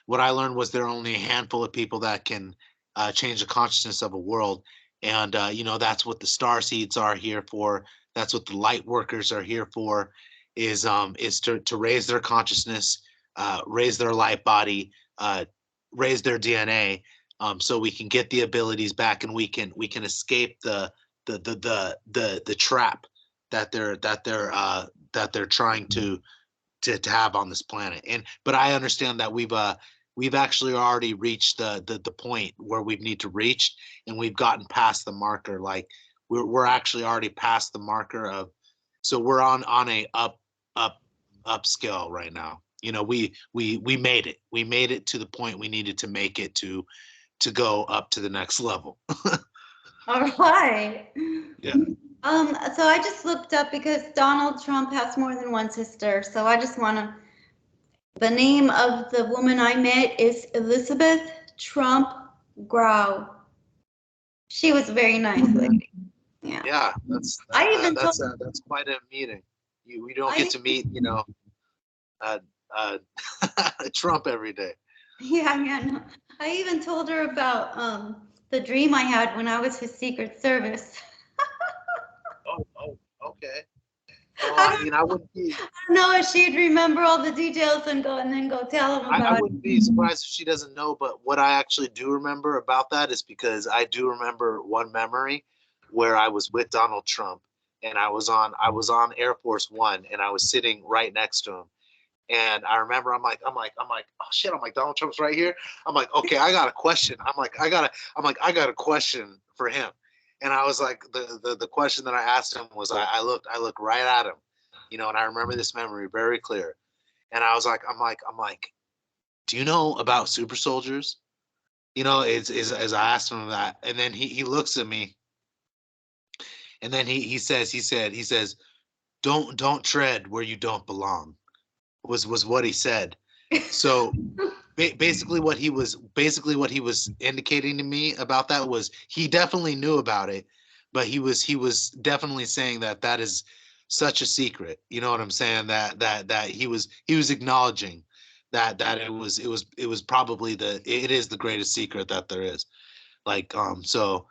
what I learned was there are only a handful of people that can change the consciousness of a world, and that's what the star seeds are here for. That's what the light workers are here for, is to raise their consciousness, raise their light body, raise their DNA, so we can get the abilities back, and we can escape the trap that they're trying to have on this planet. But I understand that we've actually already reached the point where we need to reach, and we've gotten past the marker. Like, we're actually already past the marker of, so we're on a up up scale right now. We made it. We made it to the point we needed to make it to go up to the next level. All right. Yeah. So I just looked up because Donald Trump has more than one sister. So I just want to, the name of the woman I met is Elizabeth Trump Grau. She was a very nice lady. Yeah. Yeah, that's I even told, that's quite a meeting. We don't get I, to meet, uh, uh, Trump every day. yeah, no. I even told her about the dream I had when I was his Secret Service. Oh, okay. I I mean, I wouldn't be. don't know if she'd remember all the details and then go tell him I about wouldn't be surprised if she doesn't know, but what I actually do remember about that is because I do remember one memory where I was with Donald Trump and I was on Air Force One and I was sitting right next to him. And I remember I'm like, oh shit, I'm like, Donald Trump's right here. I'm like, okay, I got a question. I got a question for him. And I was like, the question that I asked him was I looked right at him, and I remember this memory very clear. And I was like, I'm like, do you know about super soldiers? Is as I asked him that, and then he looks at me, and then he says, don't tread where you don't belong. Was what he said. So basically what he was indicating to me about that was he definitely knew about it, but he was definitely saying that that is such a secret. You know what I'm saying? That he was acknowledging that it was probably it is the greatest secret that there is. Like, so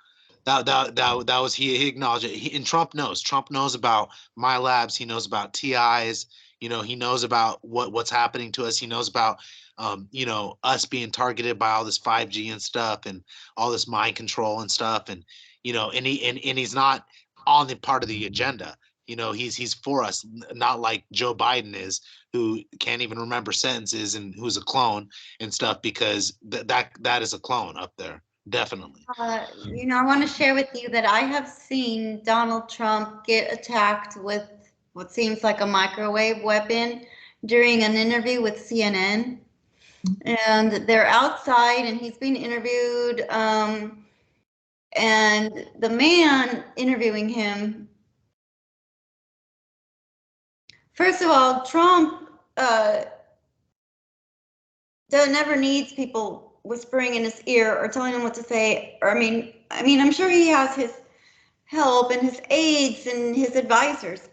that was he acknowledged it. And Trump knows about my labs. He knows about TIs. He knows about what's happening to us. He knows about us being targeted by all this 5G and stuff, and all this mind control and stuff. And and he's not on the part of the agenda. He's for us, not like Joe Biden is, who can't even remember sentences and who's a clone and stuff, because that is a clone up there. Definitely. I want to share with you that I have seen Donald Trump get attacked with what seems like a microwave weapon during an interview with CNN. And they're outside and he's being interviewed. And the man interviewing him, first of all, Trump never needs people whispering in his ear or telling him what to say. Or I'm sure he has his help and his aides and his advisors,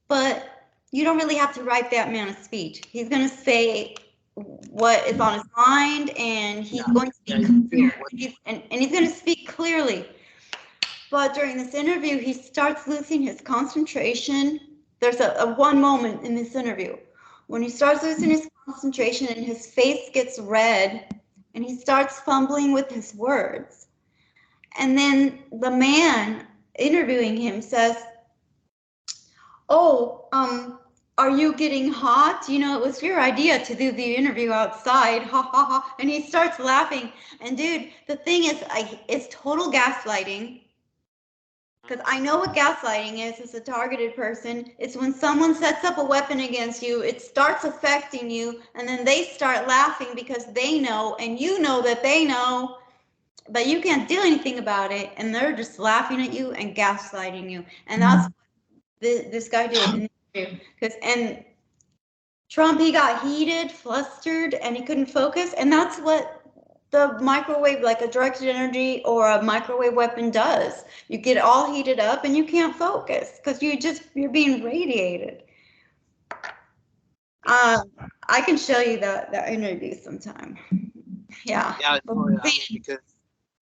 but you don't really have to write that man a speech. He's going to say what is on his mind, and he's going to speak clear. And he's going to speak clearly. But during this interview, he starts losing his concentration. There's a one moment in this interview when he starts losing his concentration and his face gets red and he starts fumbling with his words. And then the man interviewing him says, "Oh, are you getting hot? It was your idea to do the interview outside." Ha ha ha. And he starts laughing. And dude, the thing is, it's total gaslighting. Because I know what gaslighting is as a targeted person. It's when someone sets up a weapon against you, it starts affecting you, and then they start laughing because they know, and you know that they know, but you can't do anything about it, and they're just laughing at you and gaslighting you. And that's what this guy did in the interview. And Trump, he got heated, flustered, and he couldn't focus, and that's what the microwave, like a directed energy or a microwave weapon, does. You get all heated up and you can't focus because you're being radiated. I can show you the interview sometime. Yeah. Yeah, because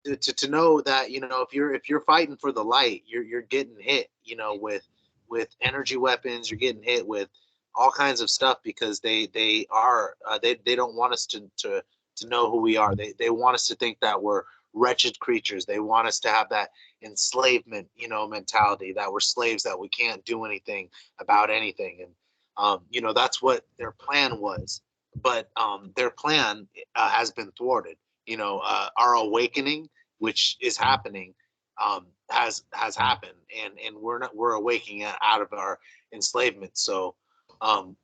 to know that, if you're fighting for the light, you're getting hit, with energy weapons. You're getting hit with all kinds of stuff because they don't want us to know who we are. They want us to think that we're wretched creatures. They want us to have that enslavement, mentality, that we're slaves, that we can't do anything about anything. And that's what their plan was. But their plan has been thwarted. Our awakening, which is happening, has happened, and we're awakening out of our enslavement. So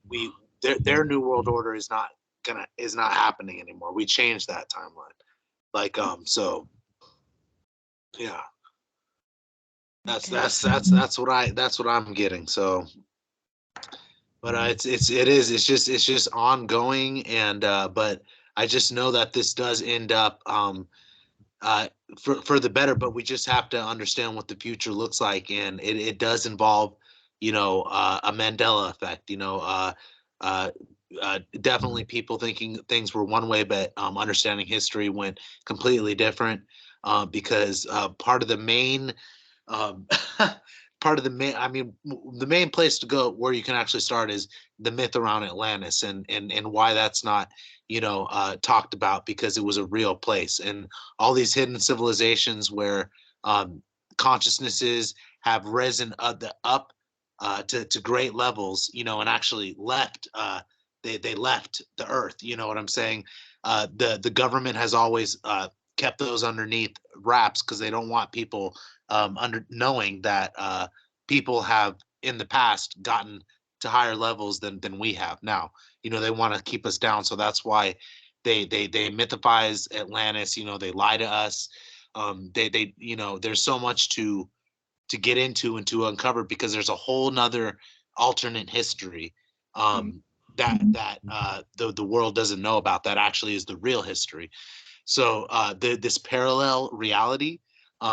we their new world order is not happening anymore. We changed that timeline. Like, so yeah, that's what I'm getting. So, but it's just ongoing. And but I just know that this does end up for the better, but we just have to understand what the future looks like, and it does involve a Mandela effect. Definitely people thinking things were one way, but understanding history went completely different, because part of the main um, part of the main, I mean, the main place to go where you can actually start is the myth around Atlantis, and why that's not, talked about, because it was a real place, and all these hidden civilizations where consciousnesses have risen up to great levels, and actually left. They left the earth. You know what I'm saying? The government has always kept those underneath wraps because they don't want people under knowing that people have in the past gotten to higher levels than we have now. They want to keep us down, so that's why they mythifize Atlantis. They lie to us. There's so much to get into and to uncover, because there's a whole nother alternate history that the world doesn't know about, that actually is the real history. So this parallel reality,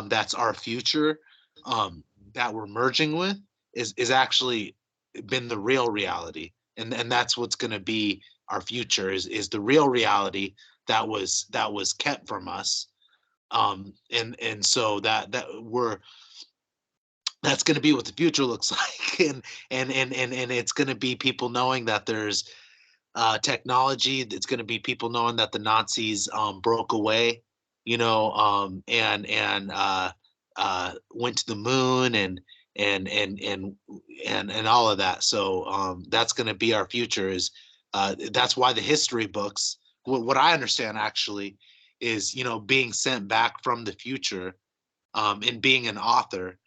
that's our future, that we're merging with, is actually been the real reality, and that's what's going to be our future, is the real reality that was kept from us, and so that that's going to be what the future looks like, and it's going to be people knowing that there's technology. It's going to be people knowing that the Nazis broke away, and went to the moon, and all of that. So that's going to be our future. That's why the history books. What I understand actually is, being sent back from the future, and being an author.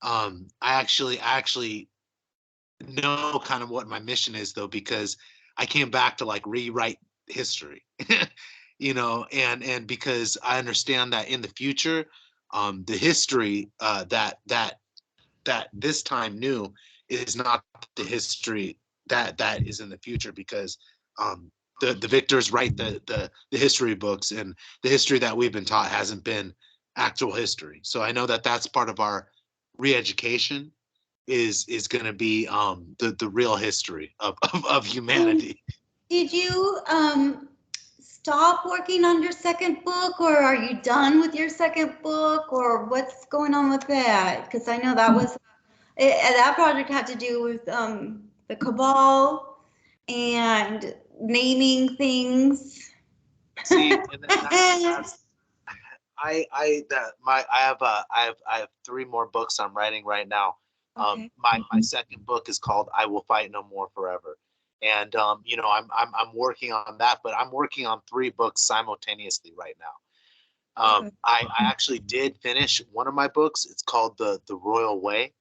I actually know kind of what my mission is, though, because I came back to like rewrite history, and because I understand that in the future, the history that this time new is not the history that is in the future, because the victors write the history books, and the history that we've been taught hasn't been actual history. So I know that that's part of our re-education, is going to be the real history of humanity. Did you stop working on your second book, or are you done with your second book, or what's going on with that? Because I know that was that project had to do with the cabal and naming things. See, and that's I have 3 more books I'm writing right now. Okay. My second book is called "I Will Fight No More Forever," and I'm working on that, but I'm working on 3 books simultaneously right now. Okay. I actually did finish one of my books. It's called the Royal Way,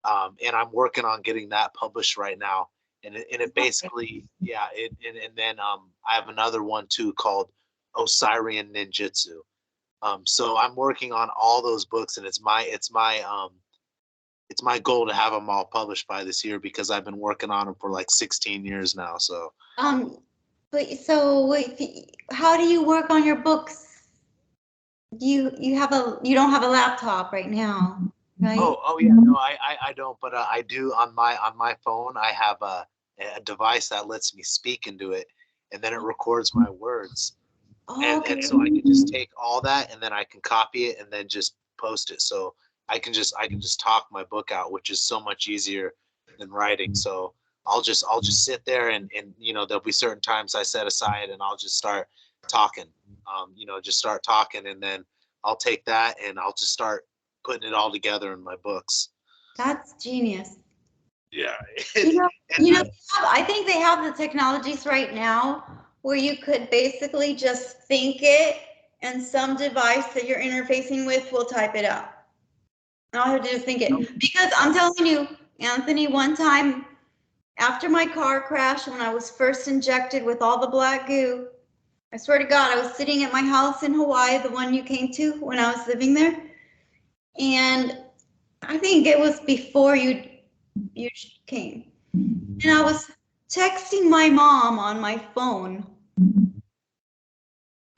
and I'm working on getting that published right now. And it basically, yeah, and then I have another one too called Osirian Ninjutsu. So I'm working on all those books, and it's my goal to have them all published by this year, because I've been working on them for like 16 years now. So Um, but so wait, how do you work on your books? You don't have a laptop right now, right? oh yeah, no, I don't, but I do on my phone. I have a device that lets me speak into it, and then it records my words, and Okay. so I can just take all that, and then I can copy it, and then just post it. So I can just talk my book out, which is so much easier than writing. So I'll just sit there, and there'll be certain times I set aside, and I'll just start talking. Just start talking, and then I'll take that, and I'll just start putting it all together in my books. That's genius. Yeah. You know, And you know, I think they have the technologies right now where you could basically just think it, and some device that you're interfacing with will type it out. And all I have to do is think it. Because I'm telling you, Anthony, one time after my car crash, when I was first injected with all the black goo, I swear to God, I was sitting at my house in Hawaii, the one you came to when I was living there. And I think it was before you came. And I was texting my mom on my phone.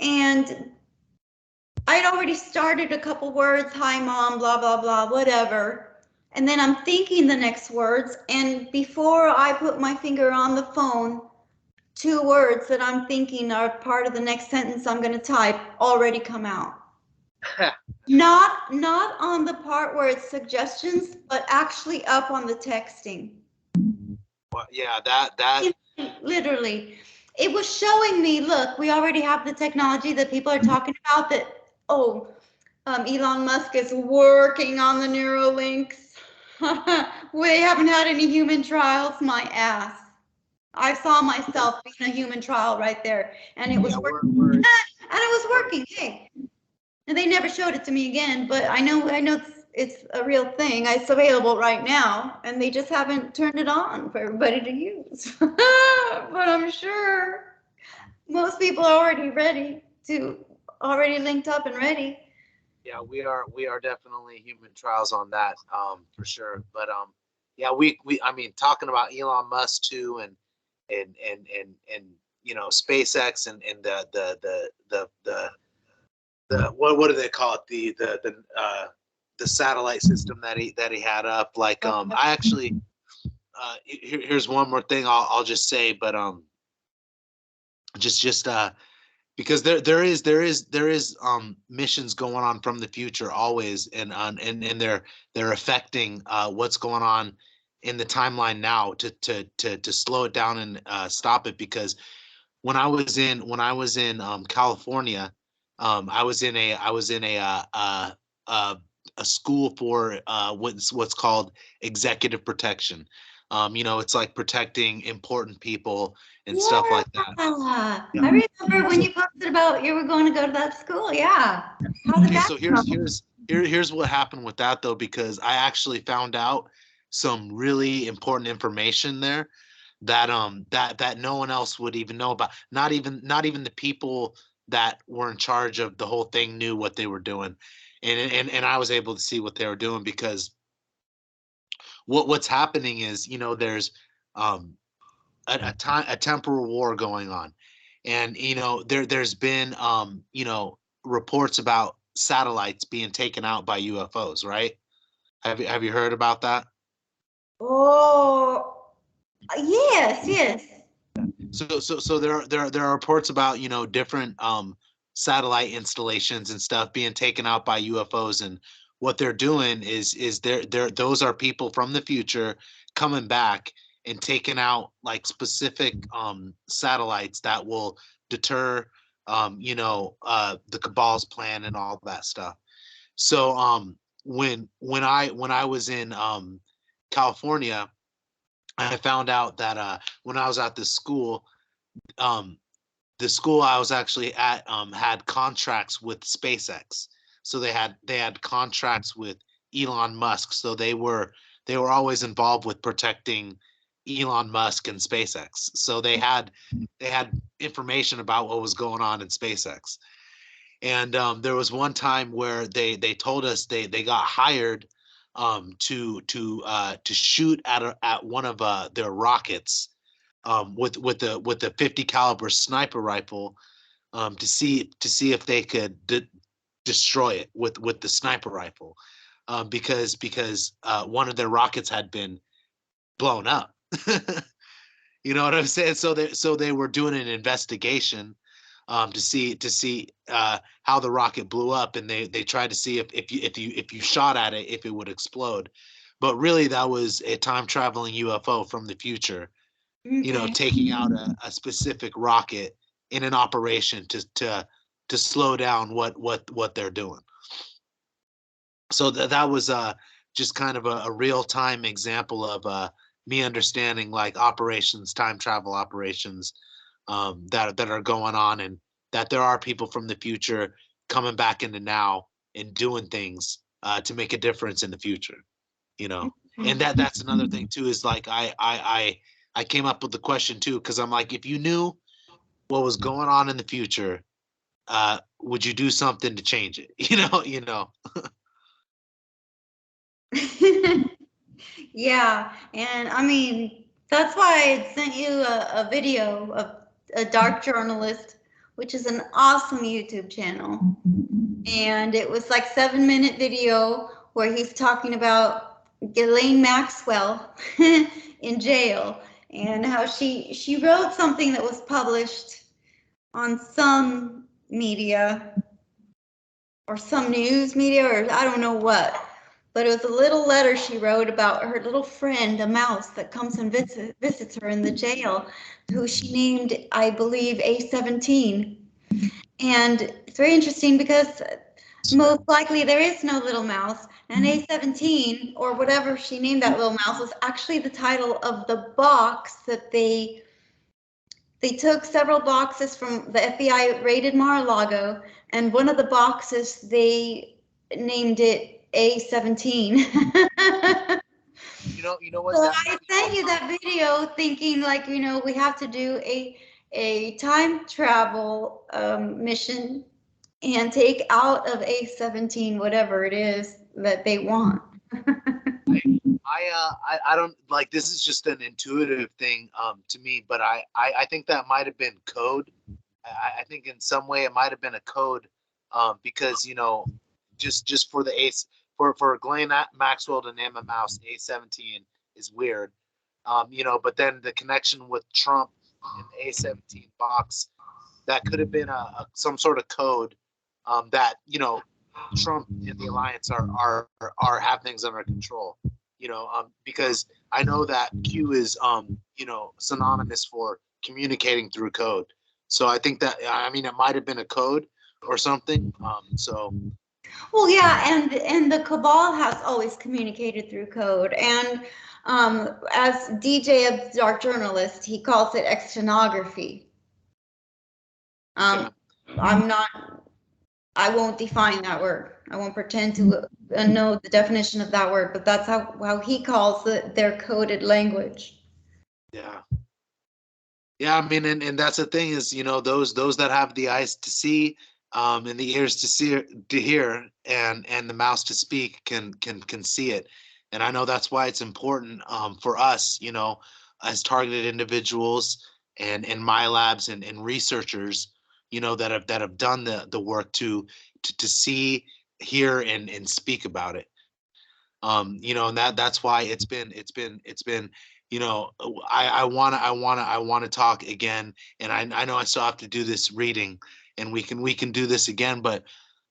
And I'd already started a couple words, hi mom, blah, blah, blah, whatever. And then I'm thinking the next words. And before I put my finger on the phone, 2 words that I'm thinking are part of the next sentence I'm going to type already come out. Not on the part where it's suggestions, but actually up on the texting. Well, yeah, that Literally, it was showing me, look, we already have the technology that people are talking about that, oh, Elon Musk is working on the Neuralinks. We haven't had any human trials, my ass. I saw myself being a human trial right there, and it yeah, was working. we're And it was working. Hey, and they never showed it to me again, but I know it's a real thing. It's available right now, and they just haven't turned it on for everybody to use. But I'm sure most people are already linked up and ready. yeah, we are definitely human trials on that, for sure. But yeah, I mean, talking about Elon Musk too, and SpaceX and the what do they call it, the satellite system that he had up. Like, I actually, here's one more thing I'll just say, but just because there is missions going on from the future always, and they're affecting what's going on in the timeline now to slow it down and stop it. Because when I was in California, I was in a school for what's called executive protection. It's like protecting important people and stuff Yeah, like that. I remember when you posted about you were going to go to that school. Yeah. How did Okay, that so go? here's what happened with that though, because I actually found out some really important information there that no one else would even know about. Not even the people that were in charge of the whole thing knew what they were doing. And I was able to see what they were doing, because what's happening is, there's um a temporal war going on. And there's been reports about satellites being taken out by UFOs, right? Have you heard about that? Oh, yes, yes. So there are reports about different satellite installations and stuff being taken out by UFOs. And what they're doing is they're those are people from the future coming back and taking out like specific satellites that will deter the cabal's plan and all that stuff. So when I was in California, I found out that when I was at this school, um, the school I was actually at had contracts with SpaceX. So they had contracts with Elon Musk. So they were always involved with protecting Elon Musk and SpaceX. So they had information about what was going on in SpaceX. And there was one time where they told us they got hired to shoot at one of their rockets, with a 50 caliber sniper rifle, to see if they could destroy it with the sniper rifle, because one of their rockets had been blown up. You know what I'm saying? So they were doing an investigation, to see how the rocket blew up, and they tried to see if you shot at it, if it would explode. But really, that was a time traveling UFO from the future, Okay. taking out a specific rocket in an operation to slow down what they're doing. So that was just kind of a real time example of me understanding like operations, time travel operations, that are going on, and that there are people from the future coming back into now and doing things to make a difference in the future. you know and that's another thing too, is like I came up with the question too, because I'm like, if you knew what was going on in the future, would you do something to change it? Yeah, and I mean, that's why I had sent you a video of a dark journalist, which is an awesome YouTube channel. And it was like 7 minute video where he's talking about Ghislaine Maxwell in jail, and how she wrote something that was published on some media or some news media, or I don't know what. But it was a little letter she wrote about her little friend, a mouse that comes and visits her in the jail, who she named, I believe, A17. And it's very interesting because most likely there is no little mouse, and A17, or whatever she named that little mouse, was actually the title of the box that they took several boxes from the FBI raided Mar-a-Lago, and one of the boxes they named it A17. You know what, So Stephanie? I sent you that video thinking, like, we have to do a time travel mission and take out of A17 whatever it is that they want. I don't like, this is just an intuitive thing to me, but I think that might have been code. I think in some way it might have been a code, because just for the ace, for Ghislaine Maxwell to name a mouse A17 is weird. But then the connection with Trump and the A17 box, that could have been some sort of code, that Trump and the alliance are have things under control. Because I know that Q is synonymous for communicating through code. So I think that, I mean, it might have been a code or something. So Well, yeah, and the cabal has always communicated through code, and as DJ, a dark journalist, he calls it externography. yeah, Um, I'm not. I won't define that word. I won't pretend to know the definition of that word, but that's how he calls their coded language. yeah, yeah. I mean, and that's the thing is, those that have the eyes to see, and the ears to hear, and the mouth to speak can see it. And I know that's why it's important, for us, as targeted individuals and my labs and researchers, that have done the work to see, hear, and speak about it. And that's why it's been, you know I want to talk again. And I know I still have to do this reading, and we can do this again, but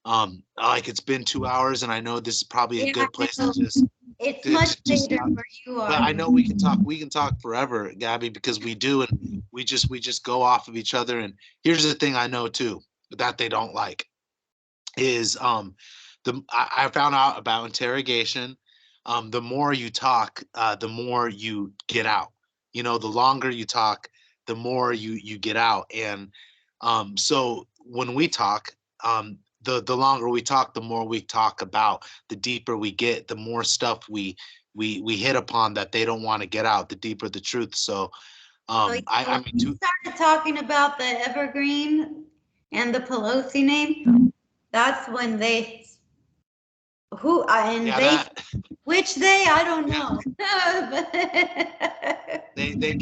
like, it's been 2 hours, and I know this is probably a Yeah, I good place to know. just It's to, much to, to later stop. where you But are. I know we can talk forever, Gabby, because we do, and we just go off of each other. And here's the thing I know too, that they don't like is, I found out about interrogation. The more you talk, the more you get out. The longer you talk, the more you get out. And so when we talk, the longer we talk, the more we talk about, the deeper we get, the more stuff we hit upon that they don't want to get out, the deeper the truth. So So I when mean, you started talking about the Evergreen and the Pelosi name, that's when and yeah, they, that which they, I don't yeah, know. they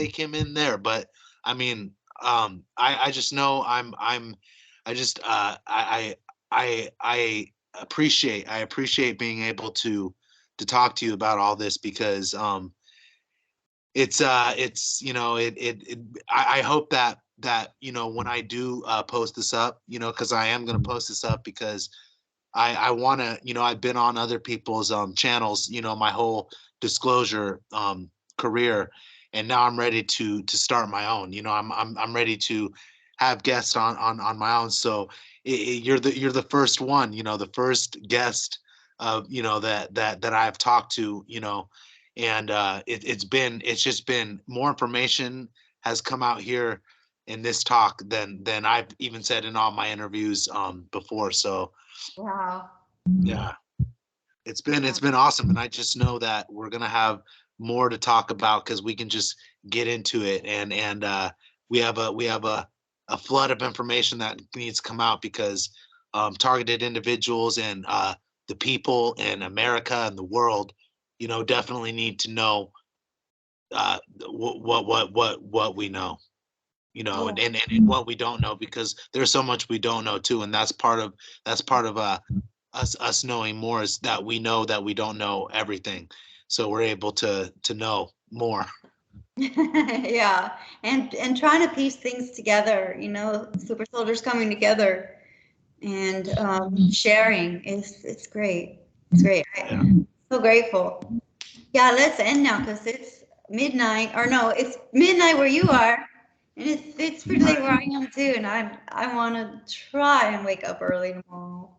came in there. But I mean, I just know, I just I appreciate being able to talk to you about all this, because it's I hope that when I do post this up, because I am going to post this up, because I want to, I've been on other people's channels, my whole disclosure career, and now I'm ready to start my own. I'm ready to have guests on my own. So you're the first one, the first guest of, that I've talked to, and it's just been more information has come out here in this talk than I've even said in all my interviews before. So Wow. yeah, it's been awesome, and I just know that we're gonna have more to talk about, because we can just get into it. And we have a flood of information that needs to come out, because targeted individuals and the people in America and the world, definitely need to know what we know, Yeah. and what we don't know, because there's so much we don't know too. And that's part of us knowing more, is that we know that we don't know everything, so we're able to know more. Yeah. And trying to piece things together, super soldiers coming together and sharing. It's great. It's great. I'm so grateful. Yeah, let's end now because it's midnight. Or no, it's midnight where you are, and it's pretty late where I am too. And I want to try and wake up early tomorrow.